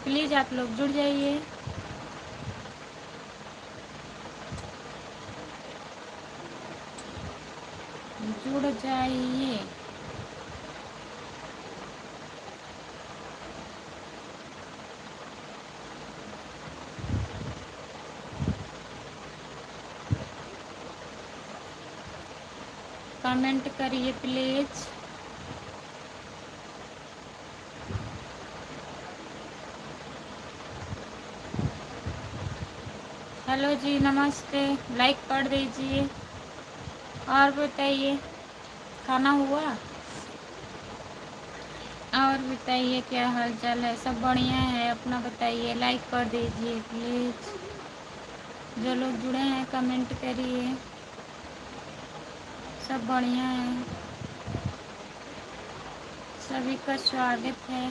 Please आप लोग जुड़ जाइए। जुड़ जाइए। कमेंट करिए प्लीज़। हेलो जी, नमस्ते। लाइक कर दीजिए। और बताइए, खाना हुआ? और बताइए क्या हाल चाल है? सब बढ़िया है? अपना बताइए। लाइक कर दीजिए प्लीज़। जो लोग जुड़े हैं कमेंट करिए। सब बढ़िया है? सभी का स्वागत है।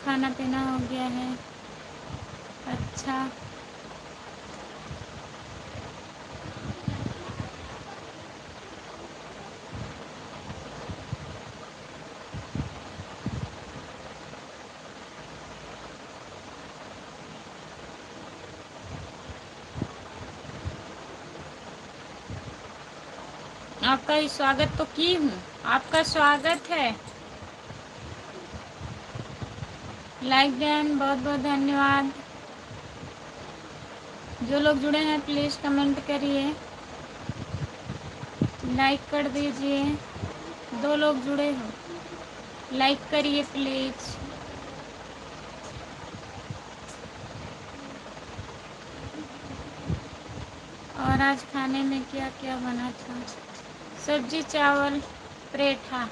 खाना पीना हो गया है? अच्छा। आपका ही स्वागत तो की हूँ। आपका स्वागत है। लाइक डन, बहुत बहुत धन्यवाद। जो लोग जुड़े हैं प्लीज़ कमेंट करिए। लाइक कर दीजिए। दो लोग जुड़े हो, लाइक करिए प्लीज़। और आज खाने में क्या क्या बना था? सब्जी, चावल, पराठा।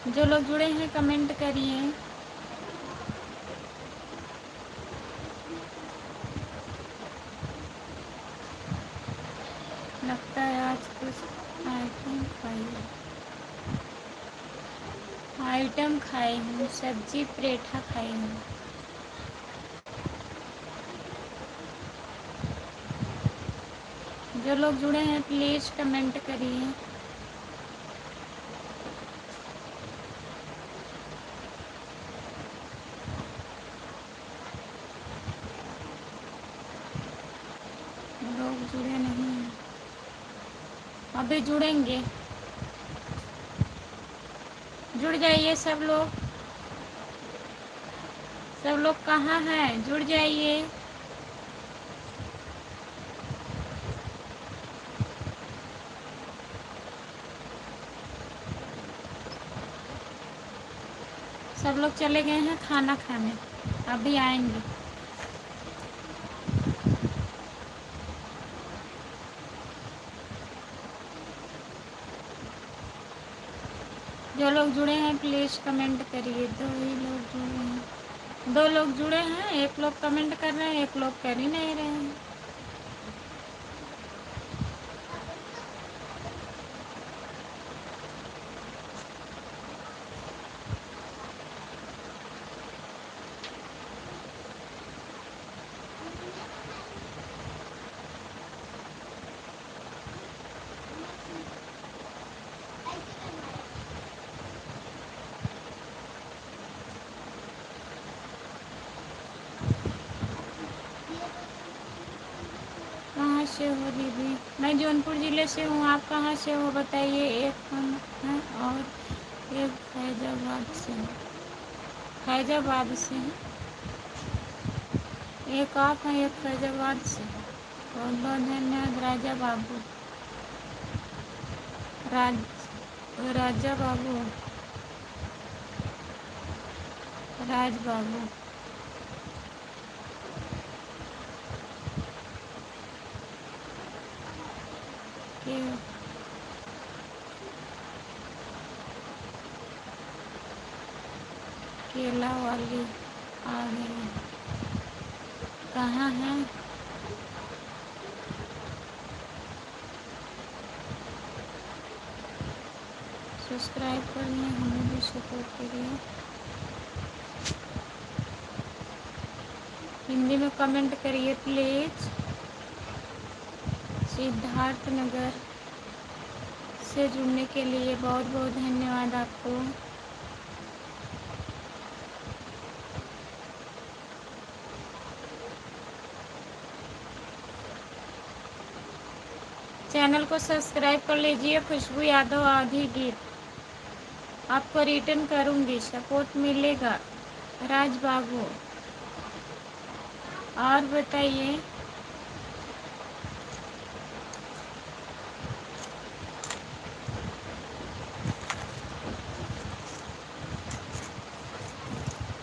जो लोग जुड़े हैं कमेंट करिए। लगता है आज कुछ आइटम खाई आइटम खाई हूँ। सब्जी पराठा खाई हूँ। जो लोग जुड़े हैं प्लीज़ कमेंट करिए। लोग जुड़े नहीं हैं, अभी जुड़ेंगे। जुड़ जाइए सब लोग। सब लोग कहाँ हैं? जुड़ जाइए। सब लोग चले गए हैं खाना खाने, अभी आएंगे। जो लोग जुड़े हैं प्लीज़ कमेंट करिए। दो ही लोग जुड़े हैं। दो लोग जुड़े हैं, एक लोग कमेंट कर रहे हैं, एक लोग कर ही नहीं रहे हैं। कहाँ से हो दीदी? मैं जौनपुर ज़िले से हूँ। आप कहाँ से हो बताइए? एक हम हैं और एक फैज़ाबाद से हैं। फैज़ाबाद से हैं। एक आप हैं, एक फैज़ाबाद से। बहुत बहुत धन्यवाद राजा बाबू। राज राजा बाबू, राज बाबू। के केला वाली आ गई। कहाँ हैं? सब्सक्राइब करिए, हमें भी सपोर्ट करिए। हिंदी में कमेंट करिए प्लीज़। सिद्धार्थ नगर से जुड़ने के लिए बहुत बहुत धन्यवाद आपको। चैनल को सब्सक्राइब कर लीजिए। खुशबू यादव आधी गीत आपको रिटर्न करूंगी, सपोर्ट मिलेगा। राज बाबू और बताइए।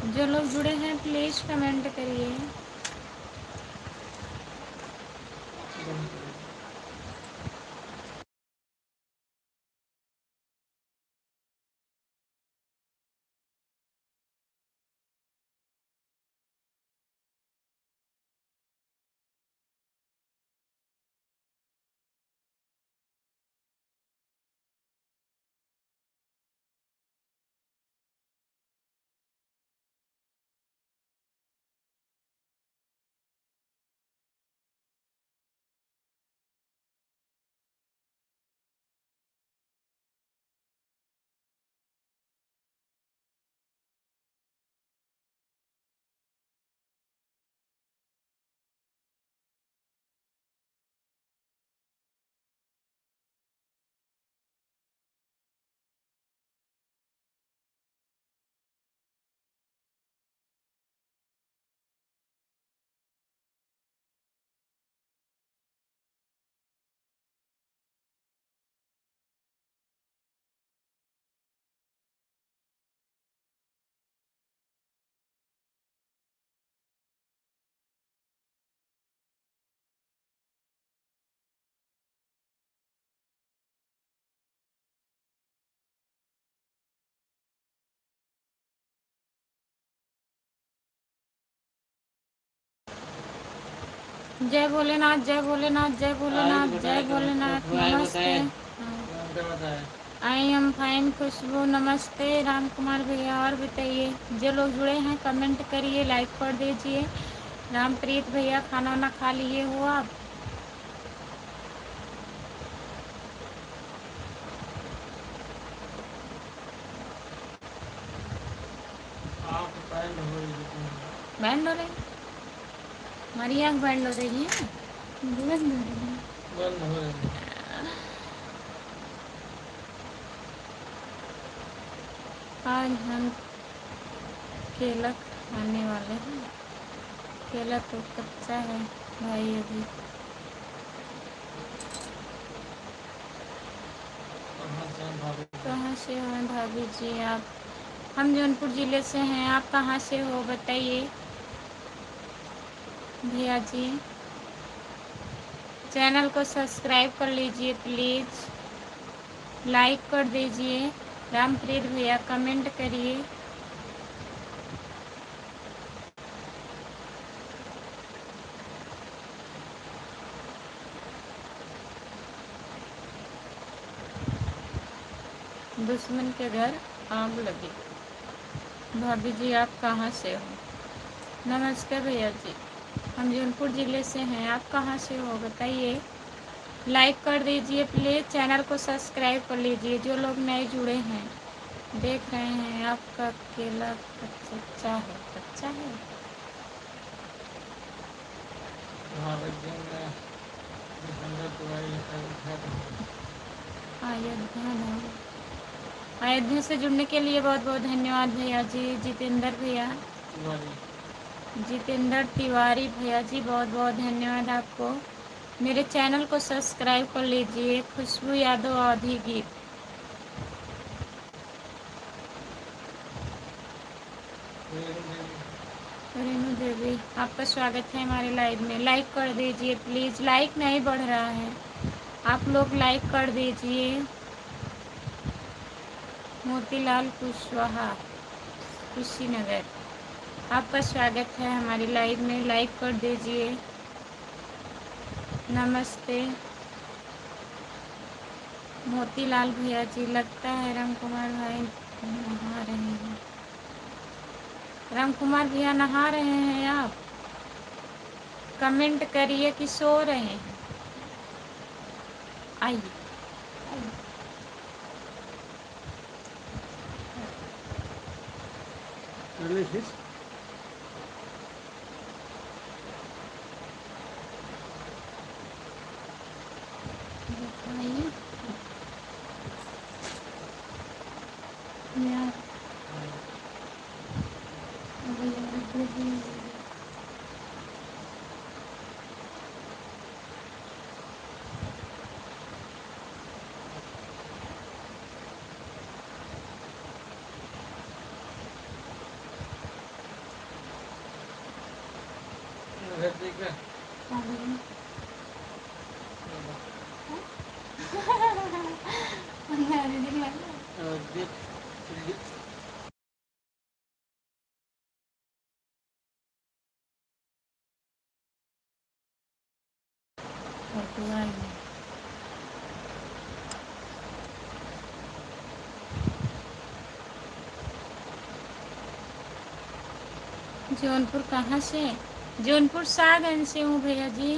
जो लोग जुड़े हैं प्लीज़ कमेंट करिए। जय भोलेनाथ, जय भोलेनाथ, जय भोलेनाथ, जय भोलेनाथ। नमस्ते। आई एम फाइन खुशबू, नमस्ते राम कुमार भैया। और बताइए, जो लोग जुड़े हैं कमेंट करिए, लाइक कर दीजिए। रामप्रीत भैया खाना वाना खा लिए हो आप? बैंड हो रही, हमारी आँख बैंड हो रही है। बंद हो रही है। आज हम केला खाने वाले हैं। केला तो कच्चा है भाई अभी। कहाँ से हैं भाभी जी आप? हम जौनपुर ज़िले से हैं। आप कहाँ से हो बताइए भैया जी। चैनल को सब्सक्राइब कर लीजिए प्लीज़, लाइक कर दीजिए। रामप्रीत भैया कमेंट करिए। दुश्मन के घर आग लगी। भाभी जी आप कहाँ से हो? नमस्ते भैया जी, हम जौनपुर ज़िले से हैं। आप कहाँ से हो बताइए। लाइक कर दीजिए प्लीज़, चैनल को सब्सक्राइब कर लीजिए। जो लोग नए जुड़े हैं देख रहे हैं। आपका केला कच्चा है? कच्चा है। अयोध्या से जुड़ने के लिए बहुत बहुत धन्यवाद भैया जी। जितेंद्र भैया, जितेंद्र तिवारी भैया जी बहुत बहुत धन्यवाद आपको। मेरे चैनल को सब्सक्राइब कर लीजिए। खुशबू यादव आधी गीत। रेणु देवी आपका स्वागत है हमारे लाइव में। लाइक कर दीजिए प्लीज़, लाइक नहीं बढ़ रहा है, आप लोग लाइक कर दीजिए। मोतीलाल कुशवाहा कुशीनगर, आपका स्वागत है हमारी लाइव में। लाइक कर दीजिए। नमस्ते। मोतीलाल भैया जी, लगता है राम कुमार भाई नहा रहे हैं। राम कुमार भैया नहा रहे हैं आप? कमेंट करिए कि सो रहे हैं। आइए आइए। बताइए। यार, जौनपुर कहाँ से? जौनपुर सागन से हूँ भैया जी।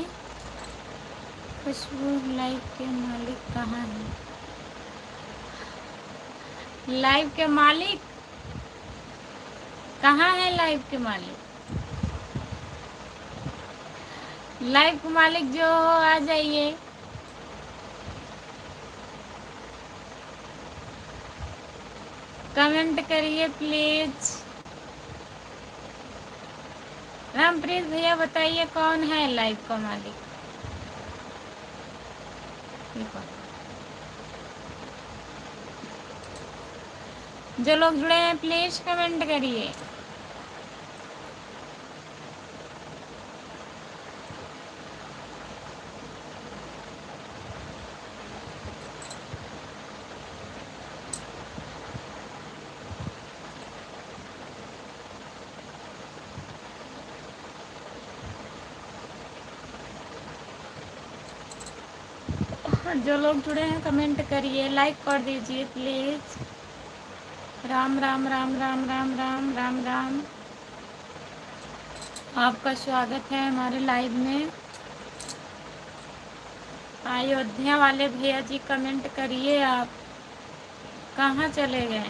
खुशबू लाइव के मालिक कहाँ है? लाइव के मालिक कहाँ है? लाइव के मालिक, लाइव के मालिक जो हो आ जाइए। कमेंट करिए प्लीज। रामप्रीत भैया बताइए कौन है लाइव का मालिक? जो लोग जुड़े हैं प्लीज कमेंट करिए। जो लोग जुड़े हैं कमेंट करिए, लाइक कर दीजिए प्लीज। राम राम राम राम राम राम राम राम। आपका स्वागत है हमारे लाइव में। अयोध्या वाले भैया जी कमेंट करिए। आप कहाँ चले गए?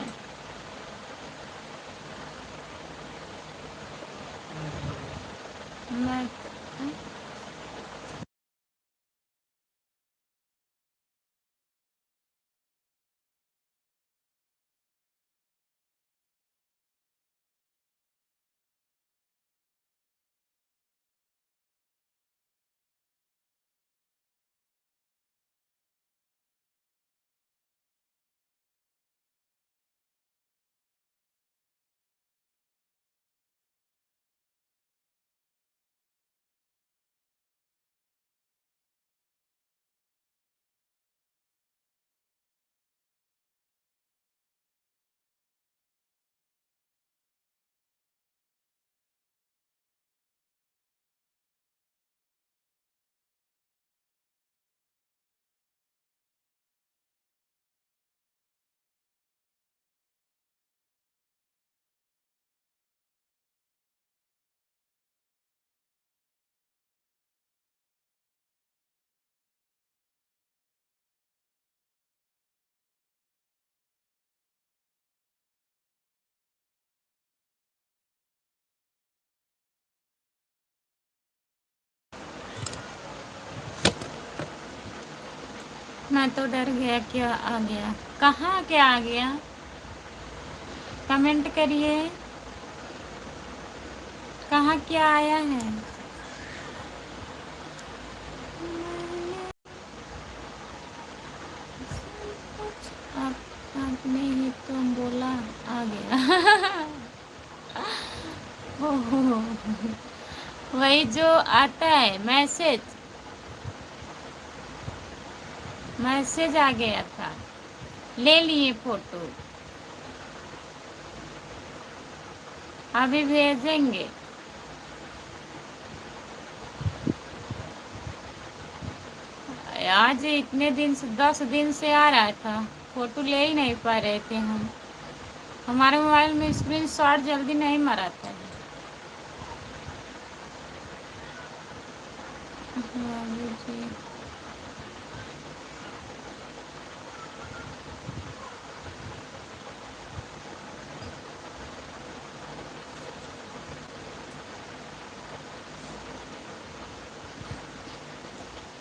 मैं तो डर गया। क्या आ गया? कहाँ क्या आ गया? कमेंट करिए। कहाँ क्या आया है? आपने ही तो बोला आ गया। ओहो, वही जो आता है मैसेज, मैसेज आ गया था, ले लिए फोटो, अभी भेजेंगे। आज इतने दिन से 10 दिन से आ रहा था, फोटो ले ही नहीं पा रहे थे हम। हमारे मोबाइल में स्क्रीन शॉट जल्दी नहीं मराता है। बाबू जी,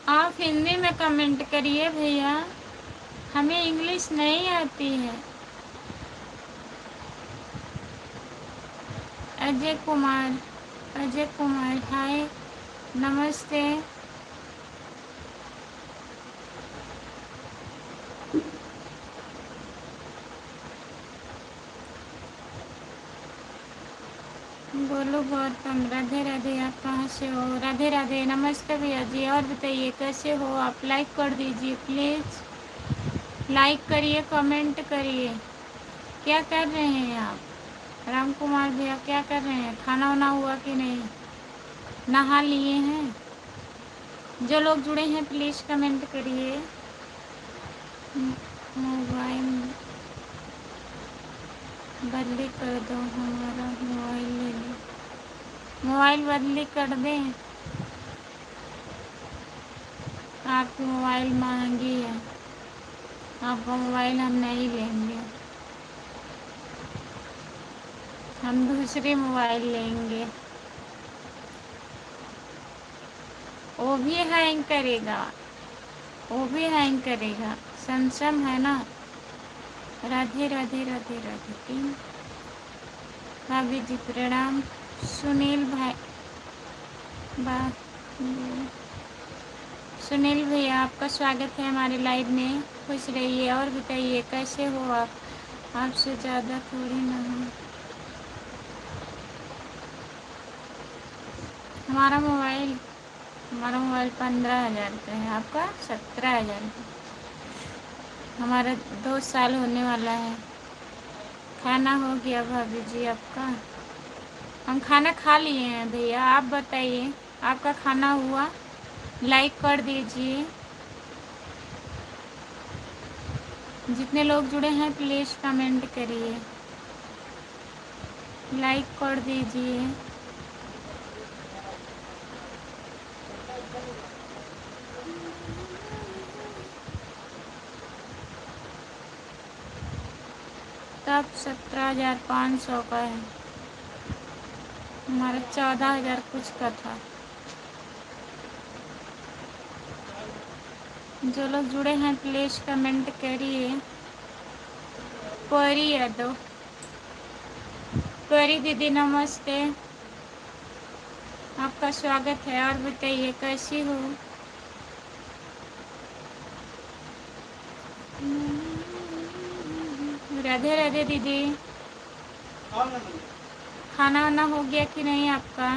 आप हिंदी में कमेंट करिए भैया, हमें इंग्लिश नहीं आती है। अजय कुमार, अजय कुमार हाय, नमस्ते। बोलो गौतम, राधे राधे। आप कहाँ से हो? राधे राधे, नमस्ते भैया जी। और बताइए कैसे हो आप? लाइक कर दीजिए प्लीज़, लाइक करिए, कमेंट करिए। क्या कर रहे हैं आप? राम कुमार भैया क्या कर रहे हैं? खाना वाना हुआ कि नहीं? नहा लिए हैं? जो लोग जुड़े हैं प्लीज़ कमेंट करिए। मोबाइल बदली कर दो, हमारा मोबाइल ले लो। मोबाइल बदली कर दें? आपकी मोबाइल महंगी है, आपका मोबाइल हम नहीं लेंगे, हम दूसरी मोबाइल लेंगे। वो भी हैंग करेगा, वो भी हैंग करेगा। सैमसंग है ना। राधे राधे राधे राधे। भाभी जी प्रणाम। सुनील भाई बा सुनील भैया आपका स्वागत है हमारे लाइव में। खुश रहिए। और बताइए कैसे हो आप? आपसे ज़्यादा थोड़ी ना हो। हमारा मोबाइल 15,000 का है, आपका 17,000 का। हमारा 2 साल होने वाला है। खाना हो गया भाभी जी आपका? हम खाना खा लिए हैं भैया। आप बताइए आपका खाना हुआ? लाइक कर दीजिए। जितने लोग जुड़े हैं प्लीज़ कमेंट करिए, लाइक कर दीजिए। तब 17,500 का है, हमारा 14,000 कुछ का था। जो लोग जुड़े हैं प्लीज़ कमेंट करिए। परी यादव, परी दीदी नमस्ते, आपका स्वागत है। और बताइए कैसी हो? राधे राधे दीदी। खाना वाना हो गया कि नहीं आपका?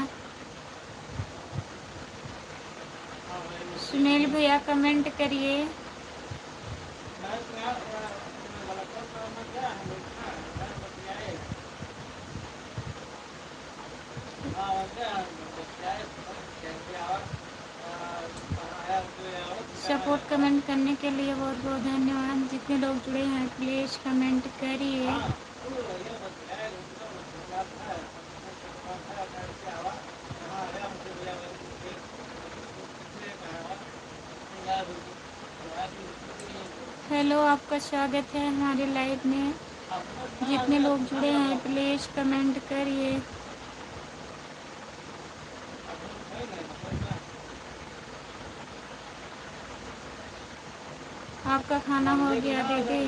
सुनील भैया कमेंट करिए। सपोर्ट कमेंट करने के लिए बहुत बहुत धन्यवाद। जितने लोग जुड़े हैं प्लीज़ कमेंट करिए। हेलो, आपका स्वागत है हमारे लाइव में। जितने लोग जुड़े हैं प्लीज़ कमेंट करिए। आपका खाना हो गया दीदी?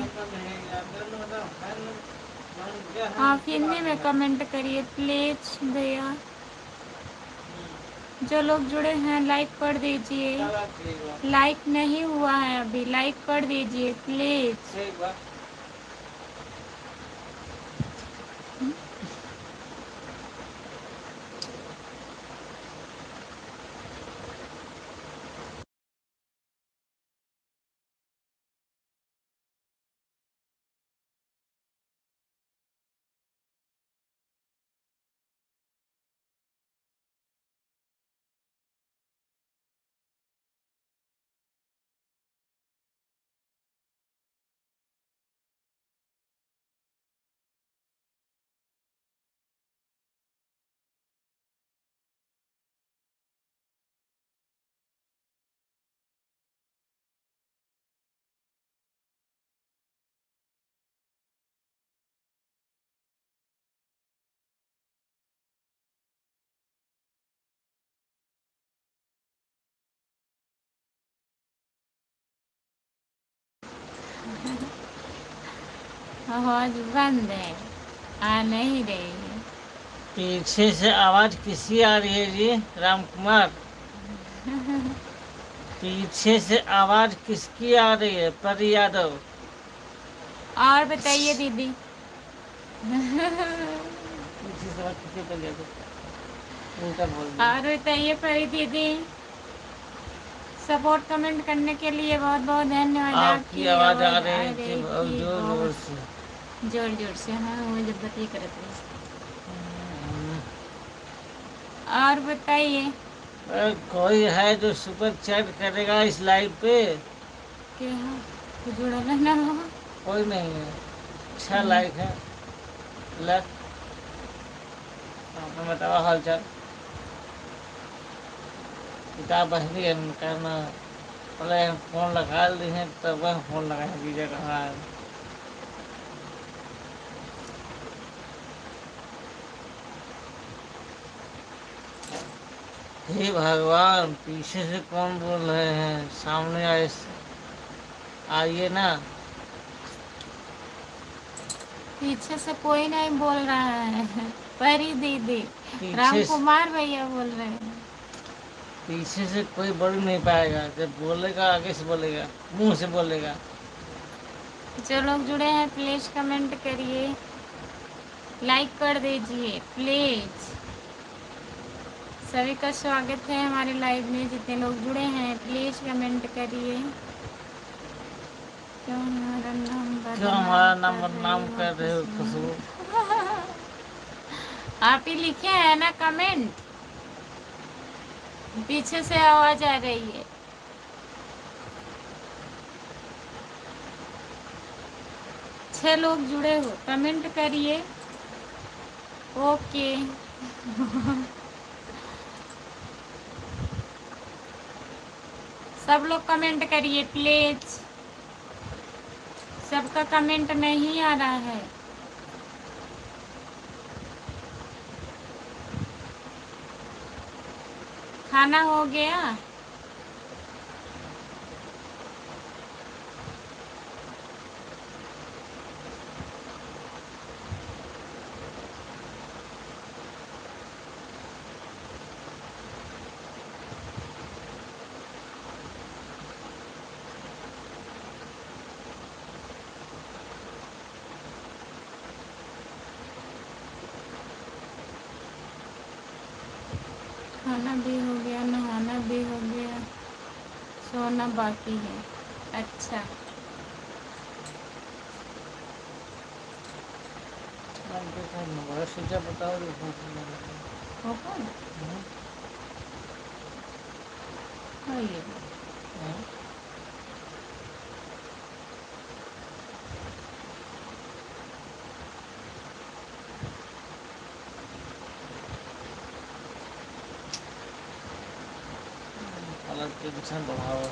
आप हिंदी में कमेंट करिए प्लीज़ भैया। जो लोग जुड़े हैं लाइक कर दीजिए। लाइक नहीं हुआ है अभी, लाइक कर दीजिए प्लीज़। आवाज बंद है, आ नहीं रही है। पीछे से आवाज किसकी आ रही है जी राम कुमार? पीछे से आवाज किसकी आ रही है परी यादव? और बताइए दीदी। पीछे से आवाज किसकी परी यादव उल्टा बोल दिया। और बताइए परी दीदी, सपोर्ट कमेंट करने के लिए बहुत बहुत धन्यवाद। आपकी आपकी आवाज आ आवाज आ रही थी रही बहुत थी जोर जोर से। बहुत जोर जोर से। हाँ, वो जब बतिए करते हैं। और बताइए। कोई है जो सुपर चैट करेगा इस लाइव पे? क्या कुछ जुड़ा ना हो? कोई नहीं है। 6 लाइक है। लग आपने बताओ हाल चाल। किताब बहरी है करना। पहले हम फोन लगा ली हैं तब वह फोन लगाए कीजिए कहाँ है। हे भगवान पीछे से कौन बोल रहे हैं? सामने आइए ना। पीछे से कोई नहीं बोल रहा है। परी दीदी, राम पीछे से कुमार भैया बोल रहे हैं। पीछे से कोई बोल नहीं पाएगा। जब बोलेगा आगे से बोलेगा, मुंह से बोलेगा। जो लोग जुड़े हैं प्लीज कमेंट करिए, लाइक कर दीजिए प्लीज। सभी का स्वागत है हमारे लाइव में। जितने लोग जुड़े हैं प्लीज कमेंट करिए। क्यों हमारा नाम क्यों हमारा नाम कर रही बदनाम हो कर रहे हो खुशबू? आप ही लिखे हैं ना कमेंट। पीछे से आवाज आ रही है। छह लोग जुड़े हो, कमेंट करिए। ओके। सब लोग कमेंट करिए प्लीज। सबका कमेंट नहीं आ रहा है। खाना हो गया? खाना भी हो गया, नहाना भी हो गया, सोना बाकी है। अच्छा। बड़ा सोचा बताओ। हो कौन? हाँ, ये अलग टेंशन बढ़ाओ।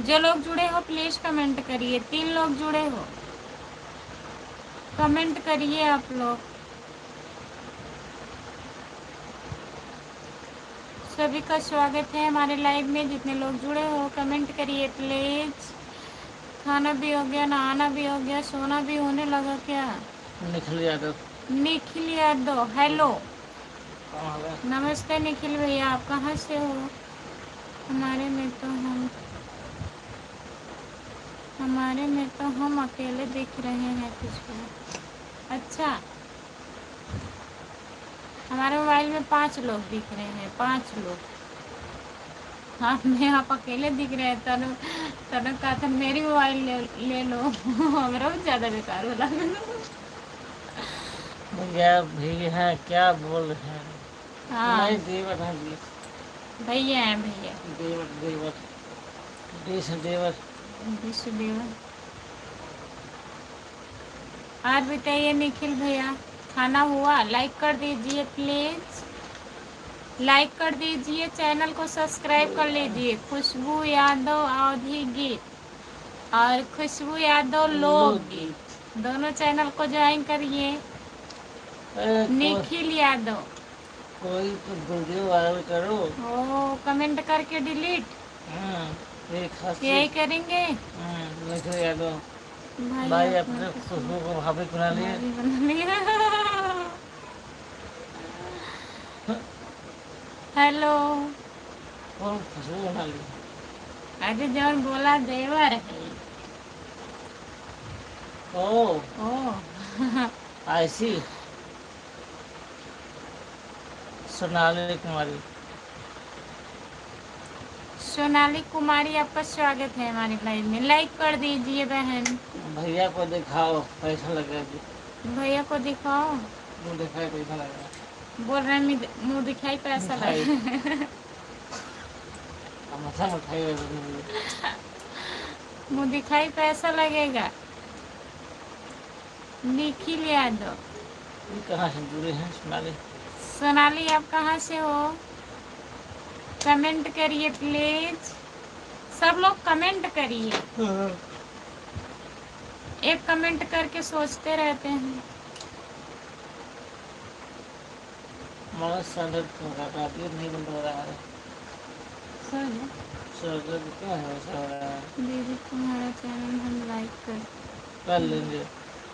जो लोग जुड़े हो प्लीज कमेंट करिए। 3 लोग जुड़े हो, कमेंट करिए आप लोग। सभी का स्वागत है हमारे लाइव में। जितने लोग जुड़े हो कमेंट करिए प्लीज। खाना भी हो गया, नहाना भी हो गया, सोना भी होने लगा क्या? निखिल यादव। निखिल यादव, हेलो, कहाँ है? नमस्ते निखिल भैया, आप कहाँ से हो? हमारे में तो हम अकेले दिख रहे हैं तुझको। अच्छा, हमारे मोबाइल में 5 लोग दिख रहे हैं, 5 लोग। हाँ, मैं आप अकेले दिख रहे हैं। तनु कहा था मेरी मोबाइल ले लो। हमारा भी ज़्यादा बेकार हो लगा। भैया भी हैं, क्या बोल रहे हैं? हाँ, नहीं, देवर हैं जी। भैया हैं भैया। देवर देवर देवर। विश्वदेवा। और बताइए निखिल भैया, खाना हुआ? लाइक कर दीजिए प्लीज, लाइक कर दीजिए, चैनल को सब्सक्राइब कर लीजिए। खुशबू यादव अवधि गीत और खुशबू यादव लोकगीत, दोनों चैनल को ज्वाइन करिए। निखिल यादव, कोई तो वीडियो वायरल करो। ओ कमेंट करके डिलीट यही करेंगे निखिल यादव भाई अपने खुशबू को भाभी बना लिए। हेलो, कौन खुशबू बना ली? अरे जौन बोला देवर है। ओ ऐसी सोनाली कुमारी। सोनाली कुमारी, आपका स्वागत है हमारे लाइव में। लाइक कर दीजिए बहन। भैया को दिखाओ, पैसा लगेगा। भैया को दिखाओ, मुँह दिखाए पैसा लगेगा। बोल रहे हैं मुँह दिखाई पैसा लगे। मथा मिठाई मुँह दिखाई पैसा लगेगा। निखिल यादव, कहाँ से जुड़े हैं सोनाली? सोनाली आप कहाँ से हो? कमेंट करिए प्लीज, सब लोग कमेंट करिए। एक कमेंट करके सोचते रहते हैं। नहीं बंद हो रहा है सर, क्या है वैसा हो रहा है? दीदी तुम्हारा चैनल हम लाइक कर लेंगे।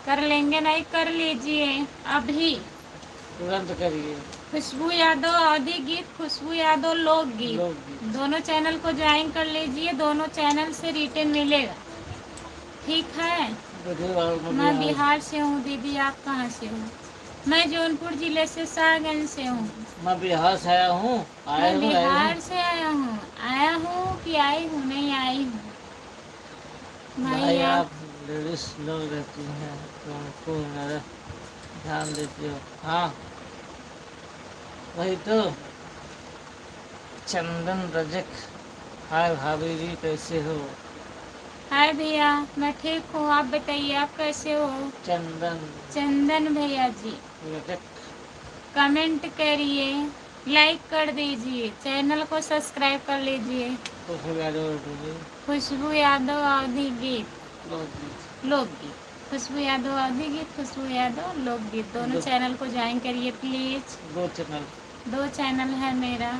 कर लेंगे, नहीं कर लीजिए अभी, तुरंत करिए। खुशबू यादव अवधि गीत, खुशबू यादव लोकगीत, दोनों चैनल को ज्वाइन कर लीजिए। दोनों चैनल से रिटर्न मिलेगा, ठीक है? मैं बिहार से हूँ दीदी, आप कहाँ से हो? मैं जौनपुर जिले से साहगंज से हूँ। मैं बिहार से आया हूँ। मैं बिहार से आया हूँ कि आई हूँ? नहीं आई हूँ भाई। आप लेडीज लोग रहती हैं तो उनको ध्यान देती हो। हाँ वही तो। चंदन रजक, हाय भाभी जी कैसे हो? हाय भैया, मैं ठीक हूँ, आप बताइए आप कैसे हो? चंदन भैया जी, रजक कमेंट करिए, लाइक कर दीजिए, चैनल को सब्सक्राइब कर लीजिए। खुशबू यादव अवधि गीत लोकगीत, खुशबू यादव अवधि गीत, खुशबू यादव लोकगीत, दोनों चैनल को ज्वाइन करिए प्लीज। 2 चैनल है मेरा।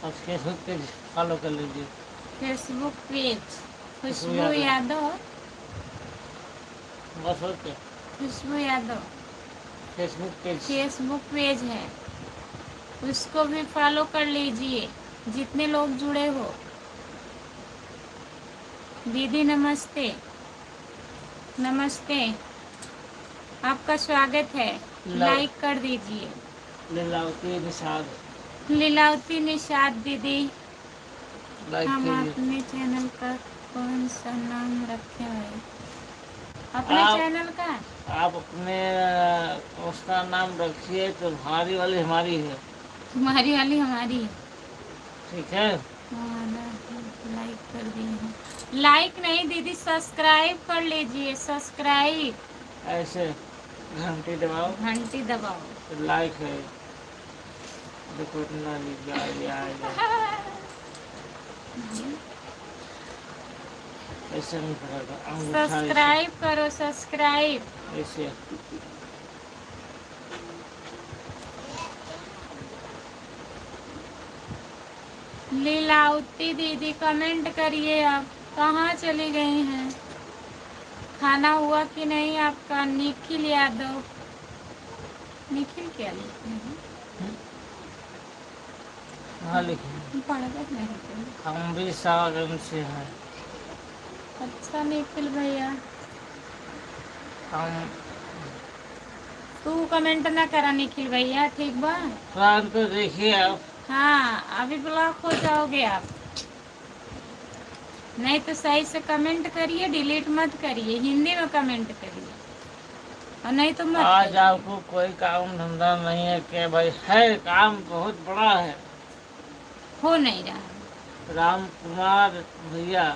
और फेसबुक पेज फॉलो कर लीजिए। फेसबुक पेज खुशबू यादव, बस हो क्या? खुशबू यादव फेसबुक पेज है, उसको भी फॉलो कर लीजिए जितने लोग जुड़े हो। दीदी नमस्ते, नमस्ते, आपका स्वागत है, लाइक कर दीजिए। लीलावती निषाद दीदी, हम अपने चैनल का कौन सा नाम रखे हैं? अपने चैनल का आप अपने उसका नाम रखिए तो भारी वाली हमारी है, तुम्हारी वाली हमारी है, ठीक है? लाइक कर दिए। लाइक नहीं दीदी, सब्सक्राइब कर लीजिए, सब्सक्राइब। ऐसे घंटी दबाओ, घंटी दबाओ, तो लाइक है। देखो इतना लीजिए आ जाए। ऐसे नहीं करेगा, अंगूठा ऐसे सब्सक्राइब करो, सब्सक्राइब। ऐसे। लीलावती दीदी कमेंट करिए, आप कहाँ चली गई हैं? खाना हुआ कि नहीं आपका? निखिल यादव, निखिल क्या लिखते हैं? हाँ लिखिए, पढ़ कर नहीं तो। हम भी सागन से हैं। अच्छा निखिल भैया, हम तू कमेंट ना करा निखिल भैया, ठीक बा? प्लान को देखिए आप। हाँ, अभी ब्लॉक हो जाओगे आप। नहीं तो सही से कमेंट करिए, डिलीट मत करिए, हिंदी में कमेंट करिए, और नहीं तो मत आज करिए। आपको कोई काम धंधा नहीं है क्या भाई? है, काम बहुत बड़ा है। हो नहीं रहा। राम कुमार भैया,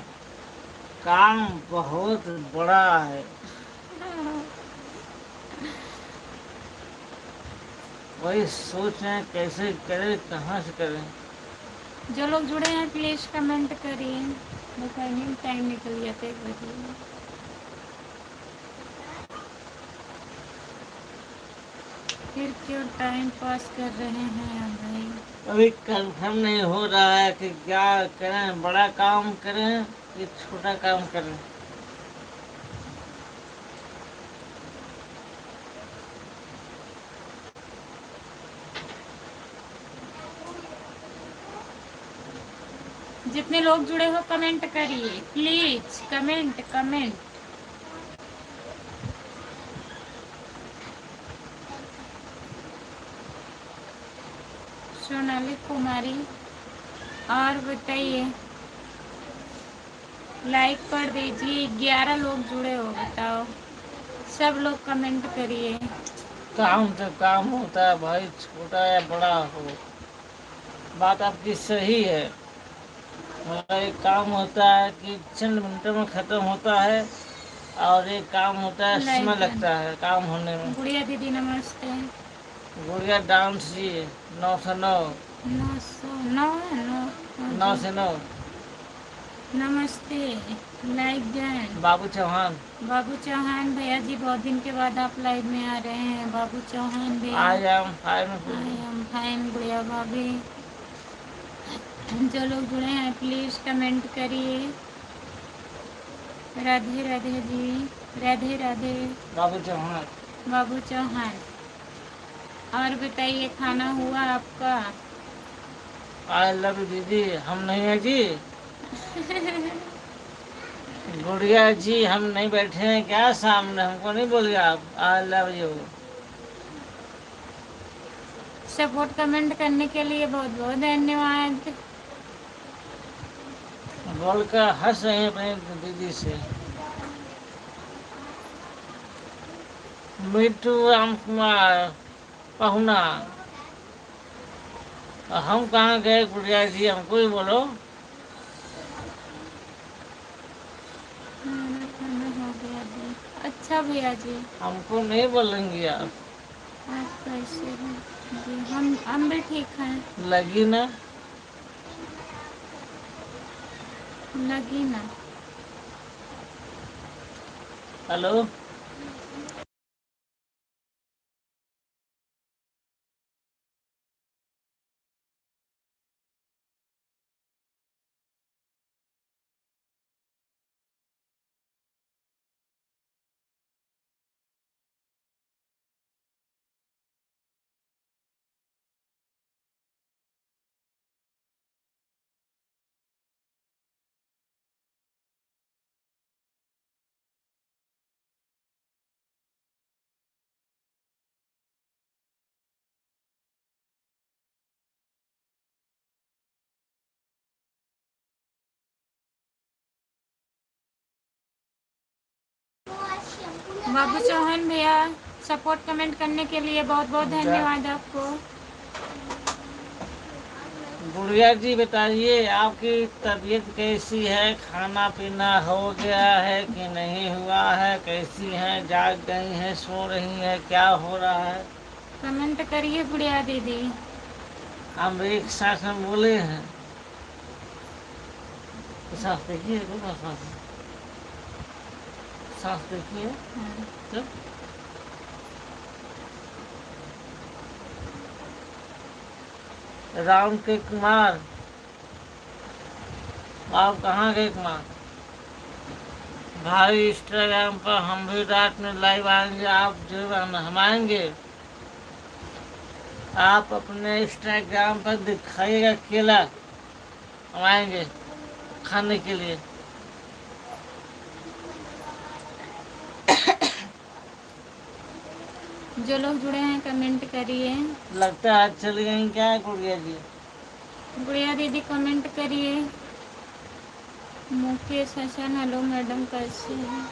काम बहुत बड़ा है। वही सोच रहे हैं कैसे करें, कहाँ से करें। जो लोग जुड़े हैं प्लीज कमेंट करिए। बताइए, टाइम निकल गया था 1 बजे। फिर क्यों टाइम पास कर रहे हैं भाई? अभी कंफर्म नहीं हो रहा है कि क्या करें, बड़ा काम करें कि छोटा काम करें। जितने लोग जुड़े हो कमेंट करिए please, comment comment. Sonali Kumari, और बताइए, लाइक कर दीजिए। 11 लोग जुड़े हो, बताओ। सब लोग कमेंट करिए। काम तो काम होता है भाई, छोटा या बड़ा हो। बात आपकी सही है। मतलब एक काम होता है कि चंद मिनटों में खत्म होता है, और एक काम होता है समय लाइक लगता है काम होने में। गुड़िया दीदी नमस्ते। गुड़िया डांस जी 909। 909 है, 9 9 जी। से 9। नमस्ते। लाइक जैन। बाबू चौहान, बाबू चौहान भैया जी, बहुत दिन के बाद आप लाइव में आ रहे हैं। बाबू चौहान भैया, I am fine. I am fine. गुड़िया भाभी, जो लोग जुड़े हैं प्लीज कमेंट करिए। राधे राधे जी, राधे राधे। बाबू चौहान, बाबू चौहान, और बताइए, खाना हुआ आपका? आई लव यू दीदी, हम नहीं है जी। गुड़िया जी, हम नहीं बैठे हैं क्या सामने? हमको नहीं बोलिए आप I love you. Support comment करने के लिए बहुत बहुत धन्यवाद। बोलकर हंस रहे हैं अपने दीदी से। मिट्टू राम कुमार पहुना, हम कहाँ गए गुड़िया जी? हमको ही बोलो। खाना हो गया जी। अच्छा भैया जी, हमको नहीं बोलेंगे आप? आप कैसे हैं? जी हम भी ठीक हैं। लगी ना? लगी ना? हेलो। बाबू चौहान भैया, सपोर्ट कमेंट करने के लिए बहुत बहुत धन्यवाद आपको। गुड़िया जी बताइए, आपकी तबीयत कैसी है? खाना पीना हो गया है कि नहीं हुआ है? कैसी हैं? जाग गई हैं, सो रही हैं, क्या हो रहा है? कमेंट करिए गुड़िया दीदी। हम एक साथ में बोले हैं। तो साफ देखिए, साफ देखिए। हाँ। तो राम के कुमार, आप कहाँ गए कुमार? भाई इंस्टाग्राम पर हम भी रात में लाइव आएंगे, आप जरूर आना, हम आएंगे। आप अपने इंस्टाग्राम पर दिखाइएगा केला, हम आएंगे खाने के लिए। जो लोग जुड़े हैं कमेंट करिए। लगता है चली गई क्या गुड़िया जी? गुड़िया दीदी कमेंट करिए। मुकेश हसन, हेलो मैडम, कैसे हैं?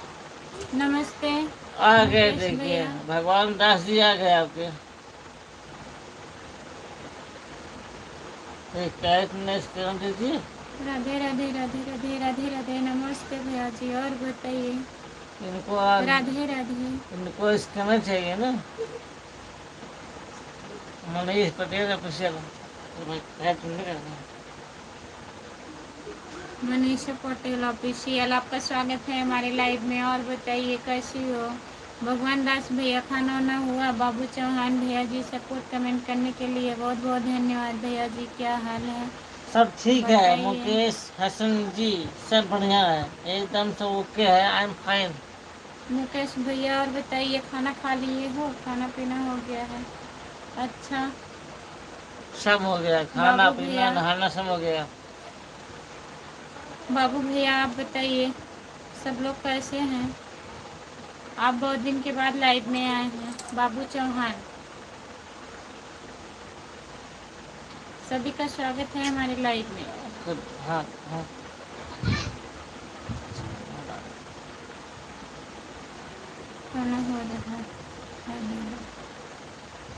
नमस्ते आ गए, मुकेश देखिए भैया। भगवान दास जी आ गए आपके। एक कैच ने स्कैन दीजिए। राधे राधे राधे राधे राधे राधे। नमस्ते भैया जी, और बताइए। इनको आज राधे राधे। इनको स्कैनर चाहिए ना, मनीष पटेल ऑफिशियल। कैच नहीं करना। मनीषा पटेल ऑफिशियल, आपका स्वागत है हमारे लाइव में। और बताइए कैसी हो? भगवान दास भैया, खाना वाना हुआ? बाबू चौहान भैया जी, सपोर्ट कमेंट करने के लिए बहुत बहुत धन्यवाद भैया जी। क्या हाल है सब ठीक है बताइए। मुकेश हसन जी, सब बढ़िया है, एकदम सब ओके है, आई एम फाइन। मुकेश भैया और बताइए, खाना खा लिए हो? खाना पीना हो गया है? अच्छा। सब हो गया, खाना बाबू पीना भैया, नहाना सब हो गया। बाबू भैया आप बताइए, सब लोग कैसे हैं? आप बहुत दिन के बाद लाइव में आए हैं। बाबू चौहान, सभी का स्वागत है हमारे लाइव में। हाँ हाँ। खाना हो रहा है,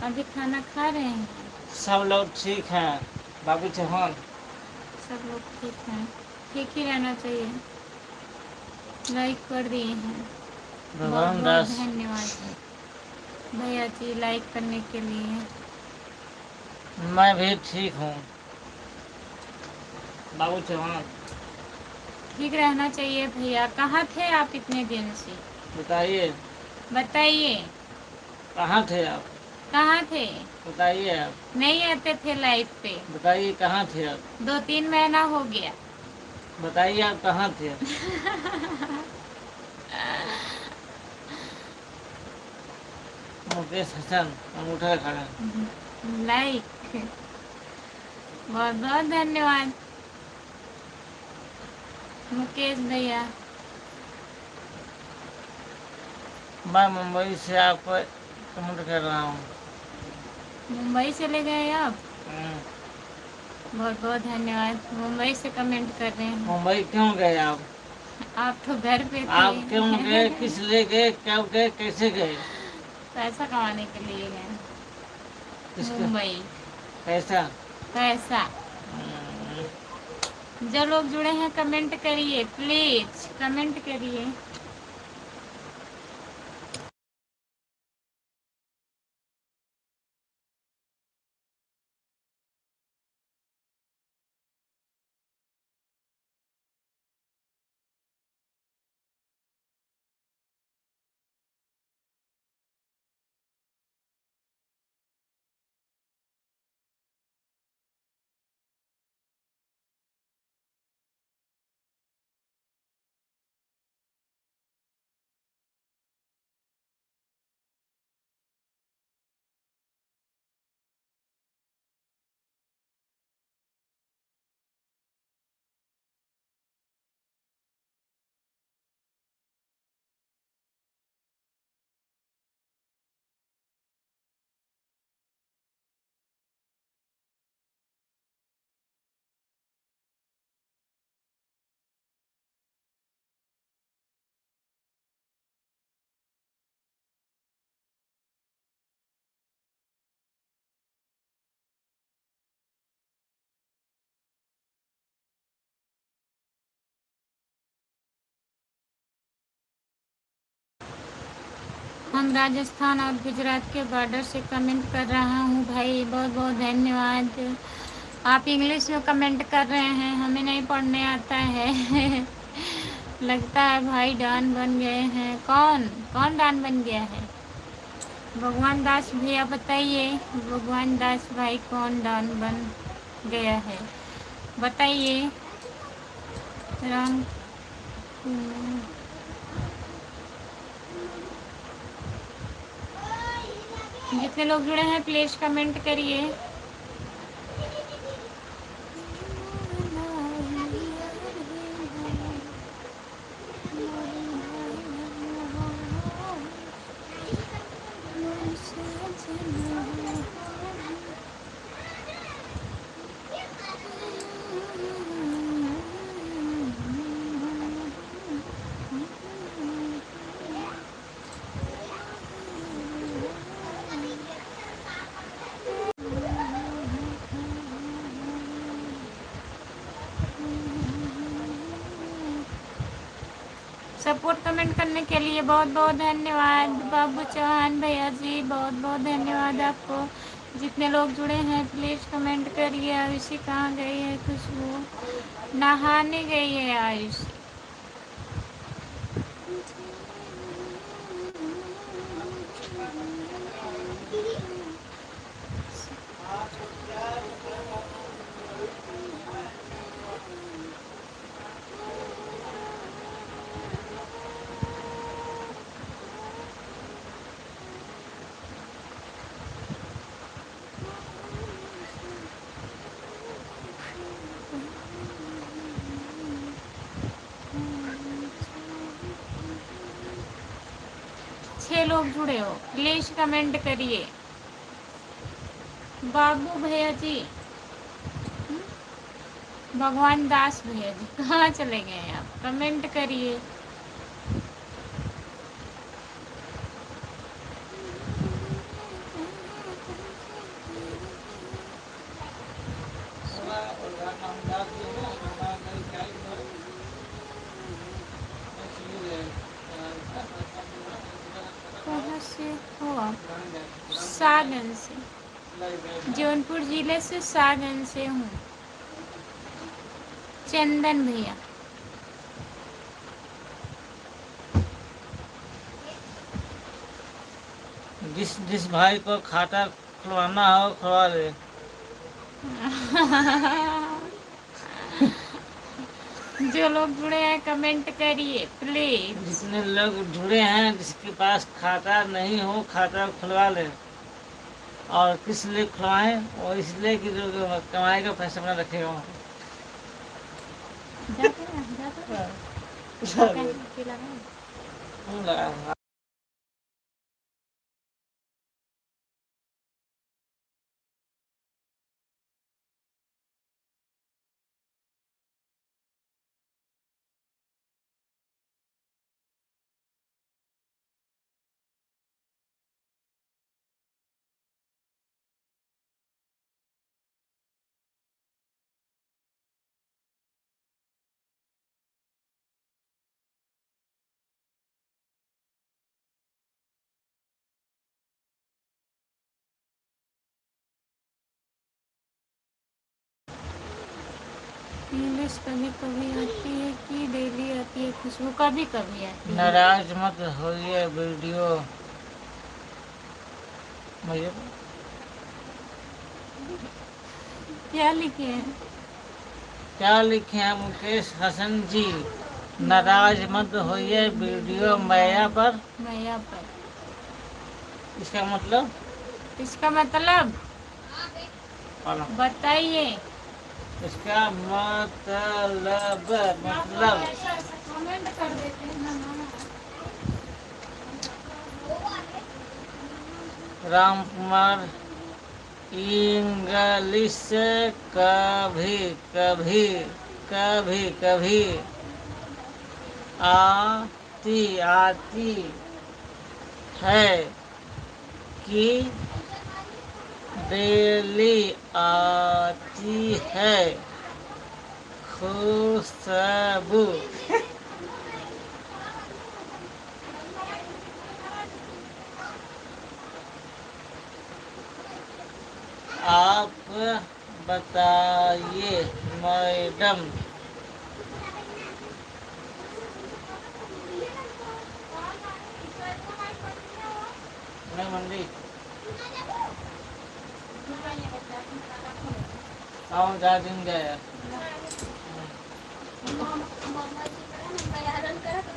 अभी खाना खा रहे हैं? सब लोग ठीक हैं बाबू चौहान। सब लोग ठीक हैं, ठीक ही रहना चाहिए। लाइक कर दिए हैं, बहुत भगवान बहुत दास। धन्यवाद भैया जी लाइक करने के लिए। मैं भी ठीक हूँ बाबू चौहान। ठीक रहना चाहिए भैया। कहाँ थे आप इतने दिन से? बताइए बताइए, कहाँ थे आप? कहाँ थे? बताइए आप। नहीं आते थे लाइव पे। बताइए कहाँ थे आप? 2-3 महीना हो गया। बताइए आप कहाँ थे? मुकेश हसन अंगूठा खड़ा। लाइक, बहुत बहुत धन्यवाद मुकेश भैया। मैं मुंबई से आपको कमेंट कर रहा हूँ। मुंबई चले गए आप? हम्म, बहुत बहुत धन्यवाद, मुंबई से कमेंट कर रहे हैं। मुंबई क्यों गए आप? आप तो घर पे आप क्यों गए, थे। किस लिए गए, कब गए, कैसे गए? पैसा कमाने के लिए गए किसका मुंबई। पैसा? पैसा। हम्म, जो लोग जुड़े हैं कमेंट करिए, प्लीज कमेंट करिए। हम राजस्थान और गुजरात के बॉर्डर से कमेंट कर रहा हूँ भाई, बहुत बहुत धन्यवाद। आप इंग्लिश में कमेंट कर रहे हैं, हमें नहीं पढ़ने आता है। लगता है भाई डॉन बन गए हैं। कौन कौन डॉन बन गया है? भगवान दास भैया बताइए, भगवान दास भाई कौन डॉन बन गया है बताइए। राम, जितने लोग जुड़े हैं प्लीज कमेंट करिए। सपोर्ट कमेंट करने के लिए बहुत बहुत धन्यवाद। बाबू चौहान भैया जी बहुत बहुत धन्यवाद आपको। जितने लोग जुड़े हैं प्लीज़ कमेंट करिए। आयुषी कहाँ गई है? खुशबू नहाने गई है आयुष। छह लोग जुड़े हो प्लीज कमेंट करिए। बाबू भैया जी, भगवान दास भैया जी कहाँ चले गए हैं आप? कमेंट करिए। कहाँ से हो आप? सागन से, जौनपुर जिले से सागन से हूँ। चंदन भैया, जिस जिस भाई को खाता खुलवाना हो खुलवा ले। जो लोग जुड़े हैं कमेंट करिए प्लीज। जितने लोग जुड़े हैं जिसके पास खाता नहीं हो खाता खुलवा ले। और किस लिए खुलवाएं? और इसलिए कि जो कमाई का पैसा अपना रखेगा वहाँ पे। इंग्लिश कभी कभी आती है कि डेली आती है? खुशबू कभी कभी आती है। नाराज मत होइए वीडियो भैया। क्या लिखे हैं? क्या लिखे हैं मुकेश हसन जी? नाराज मत होइए वीडियो मैया पर। मैया पर। इसका मतलब इसका मतलब बताइए। इसका मतलब कमेंट कर देते हैं ना। राम कुमार इंग्लिश कभी कभी कभी कभी आती है कि डेली आती है खुशबू। बताइए मैडम। नहीं मंडी आओ जा दिन गया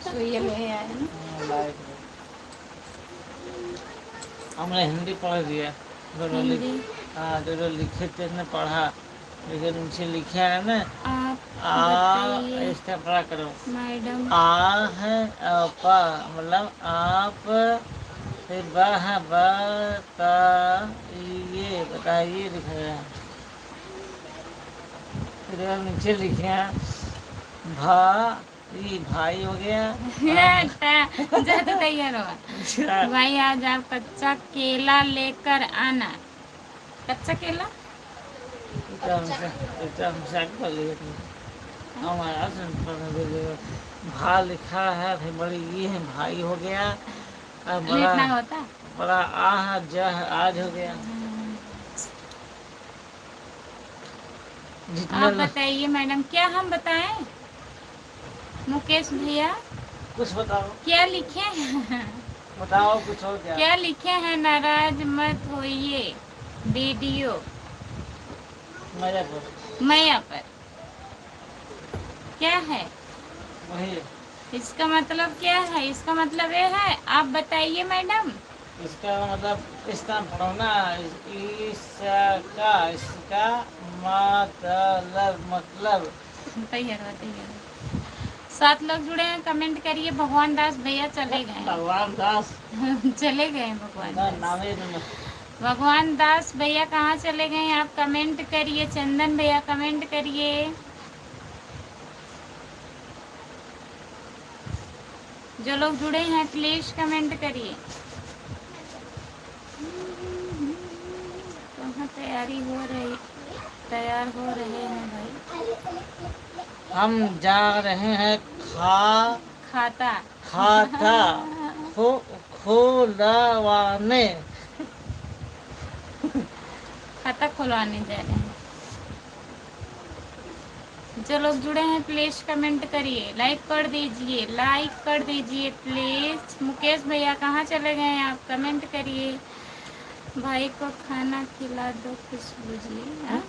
सुइया ले आए ना। हमने हिंदी पढ़ दिया दोनों लिख। हिंदी हाँ दोनों लिखे थे ने पढ़ा लेकिन नीचे लिखे है ना आप आ बताइए इसका पढ़ा करो। मैडम। आ है अपा मतलब आप, फिर ब है बताइए लिखा है। फिर नीचे लिखे हैं भाई हो गया। ज्यादा तैयार हुआ अच्छा, भाई, आज आप कच्चा केला लेकर आना। कच्चा केला हमारा भा लिखा है फिर बड़ी ये है भाई हो गया और बड़ा लेटना होता। बड़ा आ है जह आज हो गया। जितने आप बताइए मैडम, क्या हम बताएं? मुकेश भैया कुछ बताओ क्या लिखे हैं? बताओ कुछ हो क्या। क्या लिखे हैं? नाराज मत होइए, वीडियो मेरे पर मैया पर क्या है? वही इसका मतलब क्या है? इसका मतलब ये है, आप बताइए मैडम। इसका मतलब इसका पढ़ो ना इसका मतलब तैयार हुआ, तैयार हुआ। 7 लोग जुड़े हैं, कमेंट करिए। भगवान दास भैया चले गए। भगवान दास चले गए भगवान ना दास। नामे न- भगवान दास भैया कहाँ चले गए? आप कमेंट करिए। चंदन भैया कमेंट करिए। जो लोग जुड़े हैं प्लीज कमेंट करिए। कहाँ तैयार हो रहे हैं भाई? हम जा रहे हैं खाता खाता खुलवाने। खाता खुलवाने जा रहे हैं। जो लोग जुड़े हैं प्लीज कमेंट करिए, लाइक कर दीजिए, लाइक कर दीजिए प्लीज। मुकेश भैया कहाँ चले गए हैं? आप कमेंट करिए। भाई को खाना खिला दो खुशबू जी। हाँ?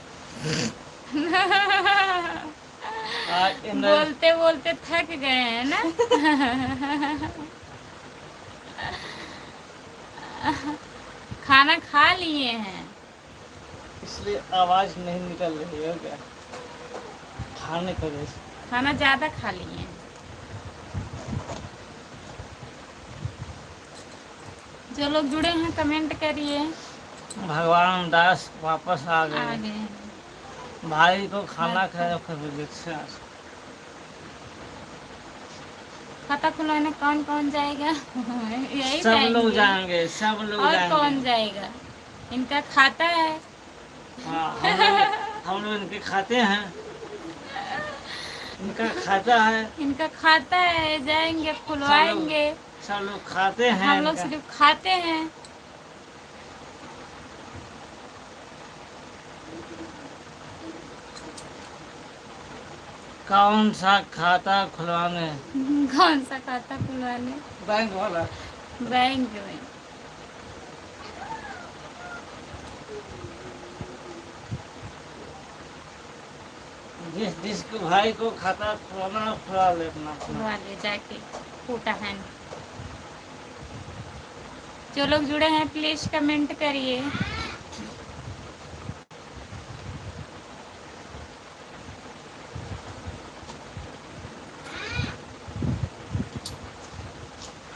बोलते बोलते थक गए हैं ना। खाना खा लिए हैं इसलिए आवाज नहीं निकल रही है क्या खाने की वजह से। खाना ज्यादा खा लिए हैं। जो लोग जुड़े हैं कमेंट करिए। भगवान दास वापस आ आ गए। गए हैं। भाई को खाना खाया फिर खाता खुलवाने कौन कौन जाएगा? यही सब लोग जाएंगे। जाएंगे सब लोग और जाएंगे। कौन जाएगा? इनका खाता है। हाँ हम लोग इनके खाते हैं। इनका खाता है। इनका खाता है, जाएंगे खुलवाएंगे। सब लोग खाते हैं। हम लोग सिर्फ खाते हैं। कौन सा खाता खुलवाने? कौन सा खाता खुलवाने? बैंक वाला। बैंक में। जिसको भाई को खाता खुलवाना खुला ले अपना। खुलवा ले जाके फूटा है। जो लोग जुड़े हैं प्लीज कमेंट करिए।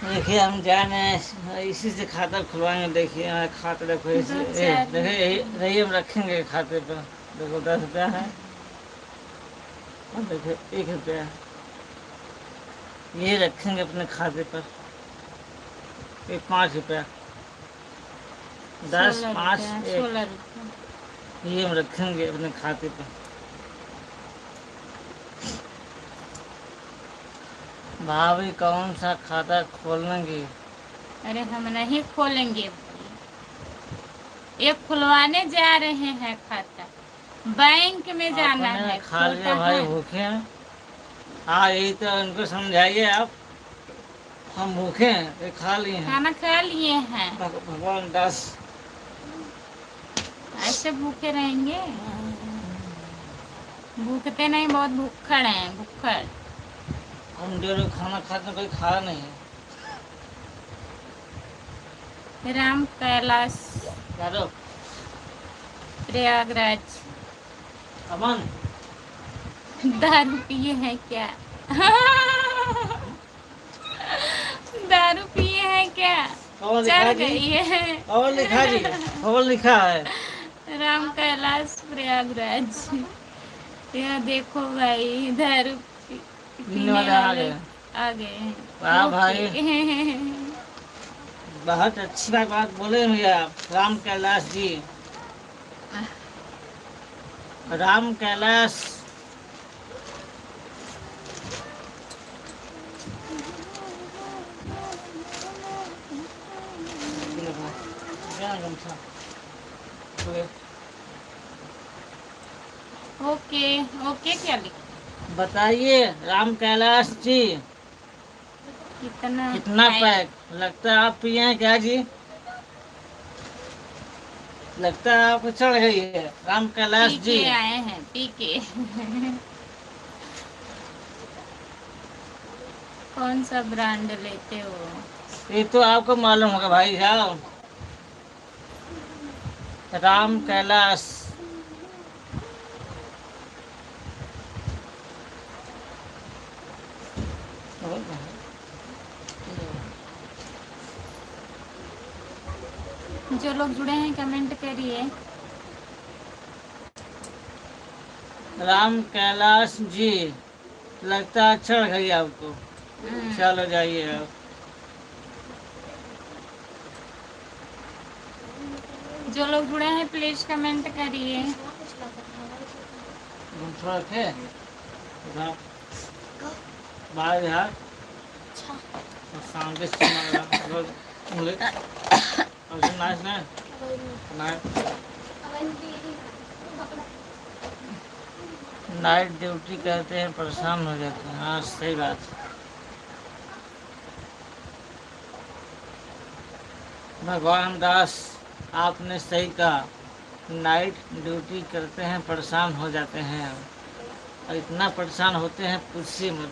देखिए हम जाने इसी से खाता खुलवाएंगे। देखिए खाता देखो देखिए रही हम रखेंगे खाते पर। देखो 10 रुपया है और देखो 1 रुपया। ये रखेंगे अपने खाते पर। ये 5 रुपया 10 5 16 रुपया। ये हम रखेंगे अपने खाते पर। भाभी कौन सा खाता खोलेंगे? अरे हम नहीं खोलेंगे। ये खुलवाने जा रहे हैं खाता, बैंक में जाना अपने है, खा छोटा लिया भाई, है। भूखे हैं। हाँ, यही तो इनको समझाइए आप, हम भूखे हैं, ये खा लिए हैं। खाना खा लिए हैं, भगवान दास। ऐसे भूखे रहेंगे? भूखते नहीं, बहुत भूखड़ हैं, भूखड़। हम डेढ़ खाना खाते हैं, कोई खा नहीं है। राम कैलाश यादव, प्रयागराज। अमन, दारू पिए हैं क्या? दारू पिए हैं क्या? कौन लिखा चढ़ जी? गई है। कौन लिखा जी? कौन लिखा है? राम कैलाश प्रयागराज। यह देखो भाई, दारू पीने पीने वाले आ वाले गए। आ गए हैं। वाह भाई, ओके। बहुत अच्छी बात बोले भैया आप। राम कैलाश जी, राम कैलाश। ओके ओके, क्या लिखा? बताइए राम कैलाश जी, कितना कितना टाइम? पैक लगता है आप पिए हैं क्या जी? लगता है आपको चढ़ गई है राम कैलाश पी जी। के आए हैं, पी के। कौन सा ब्रांड लेते हो? ये तो आपको मालूम होगा भाई साहब, राम कैलाश। जो लोग जुड़े हैं कमेंट करिए। राम कैलाश जी, लगता है चढ़ गई आपको। चलो जाइए आप। जो लोग जुड़े हैं प्लीज कमेंट करिए। थोड़ा थे बाहर यार, सामने से नाइस ना नाइट ड्यूटी कहते हैं, परेशान हो जाते हैं। हाँ सही बात है। भगवान दास, आपने सही कहा, नाइट ड्यूटी करते हैं, परेशान हो जाते हैं हम, और इतना परेशान होते हैं पूछिए मत।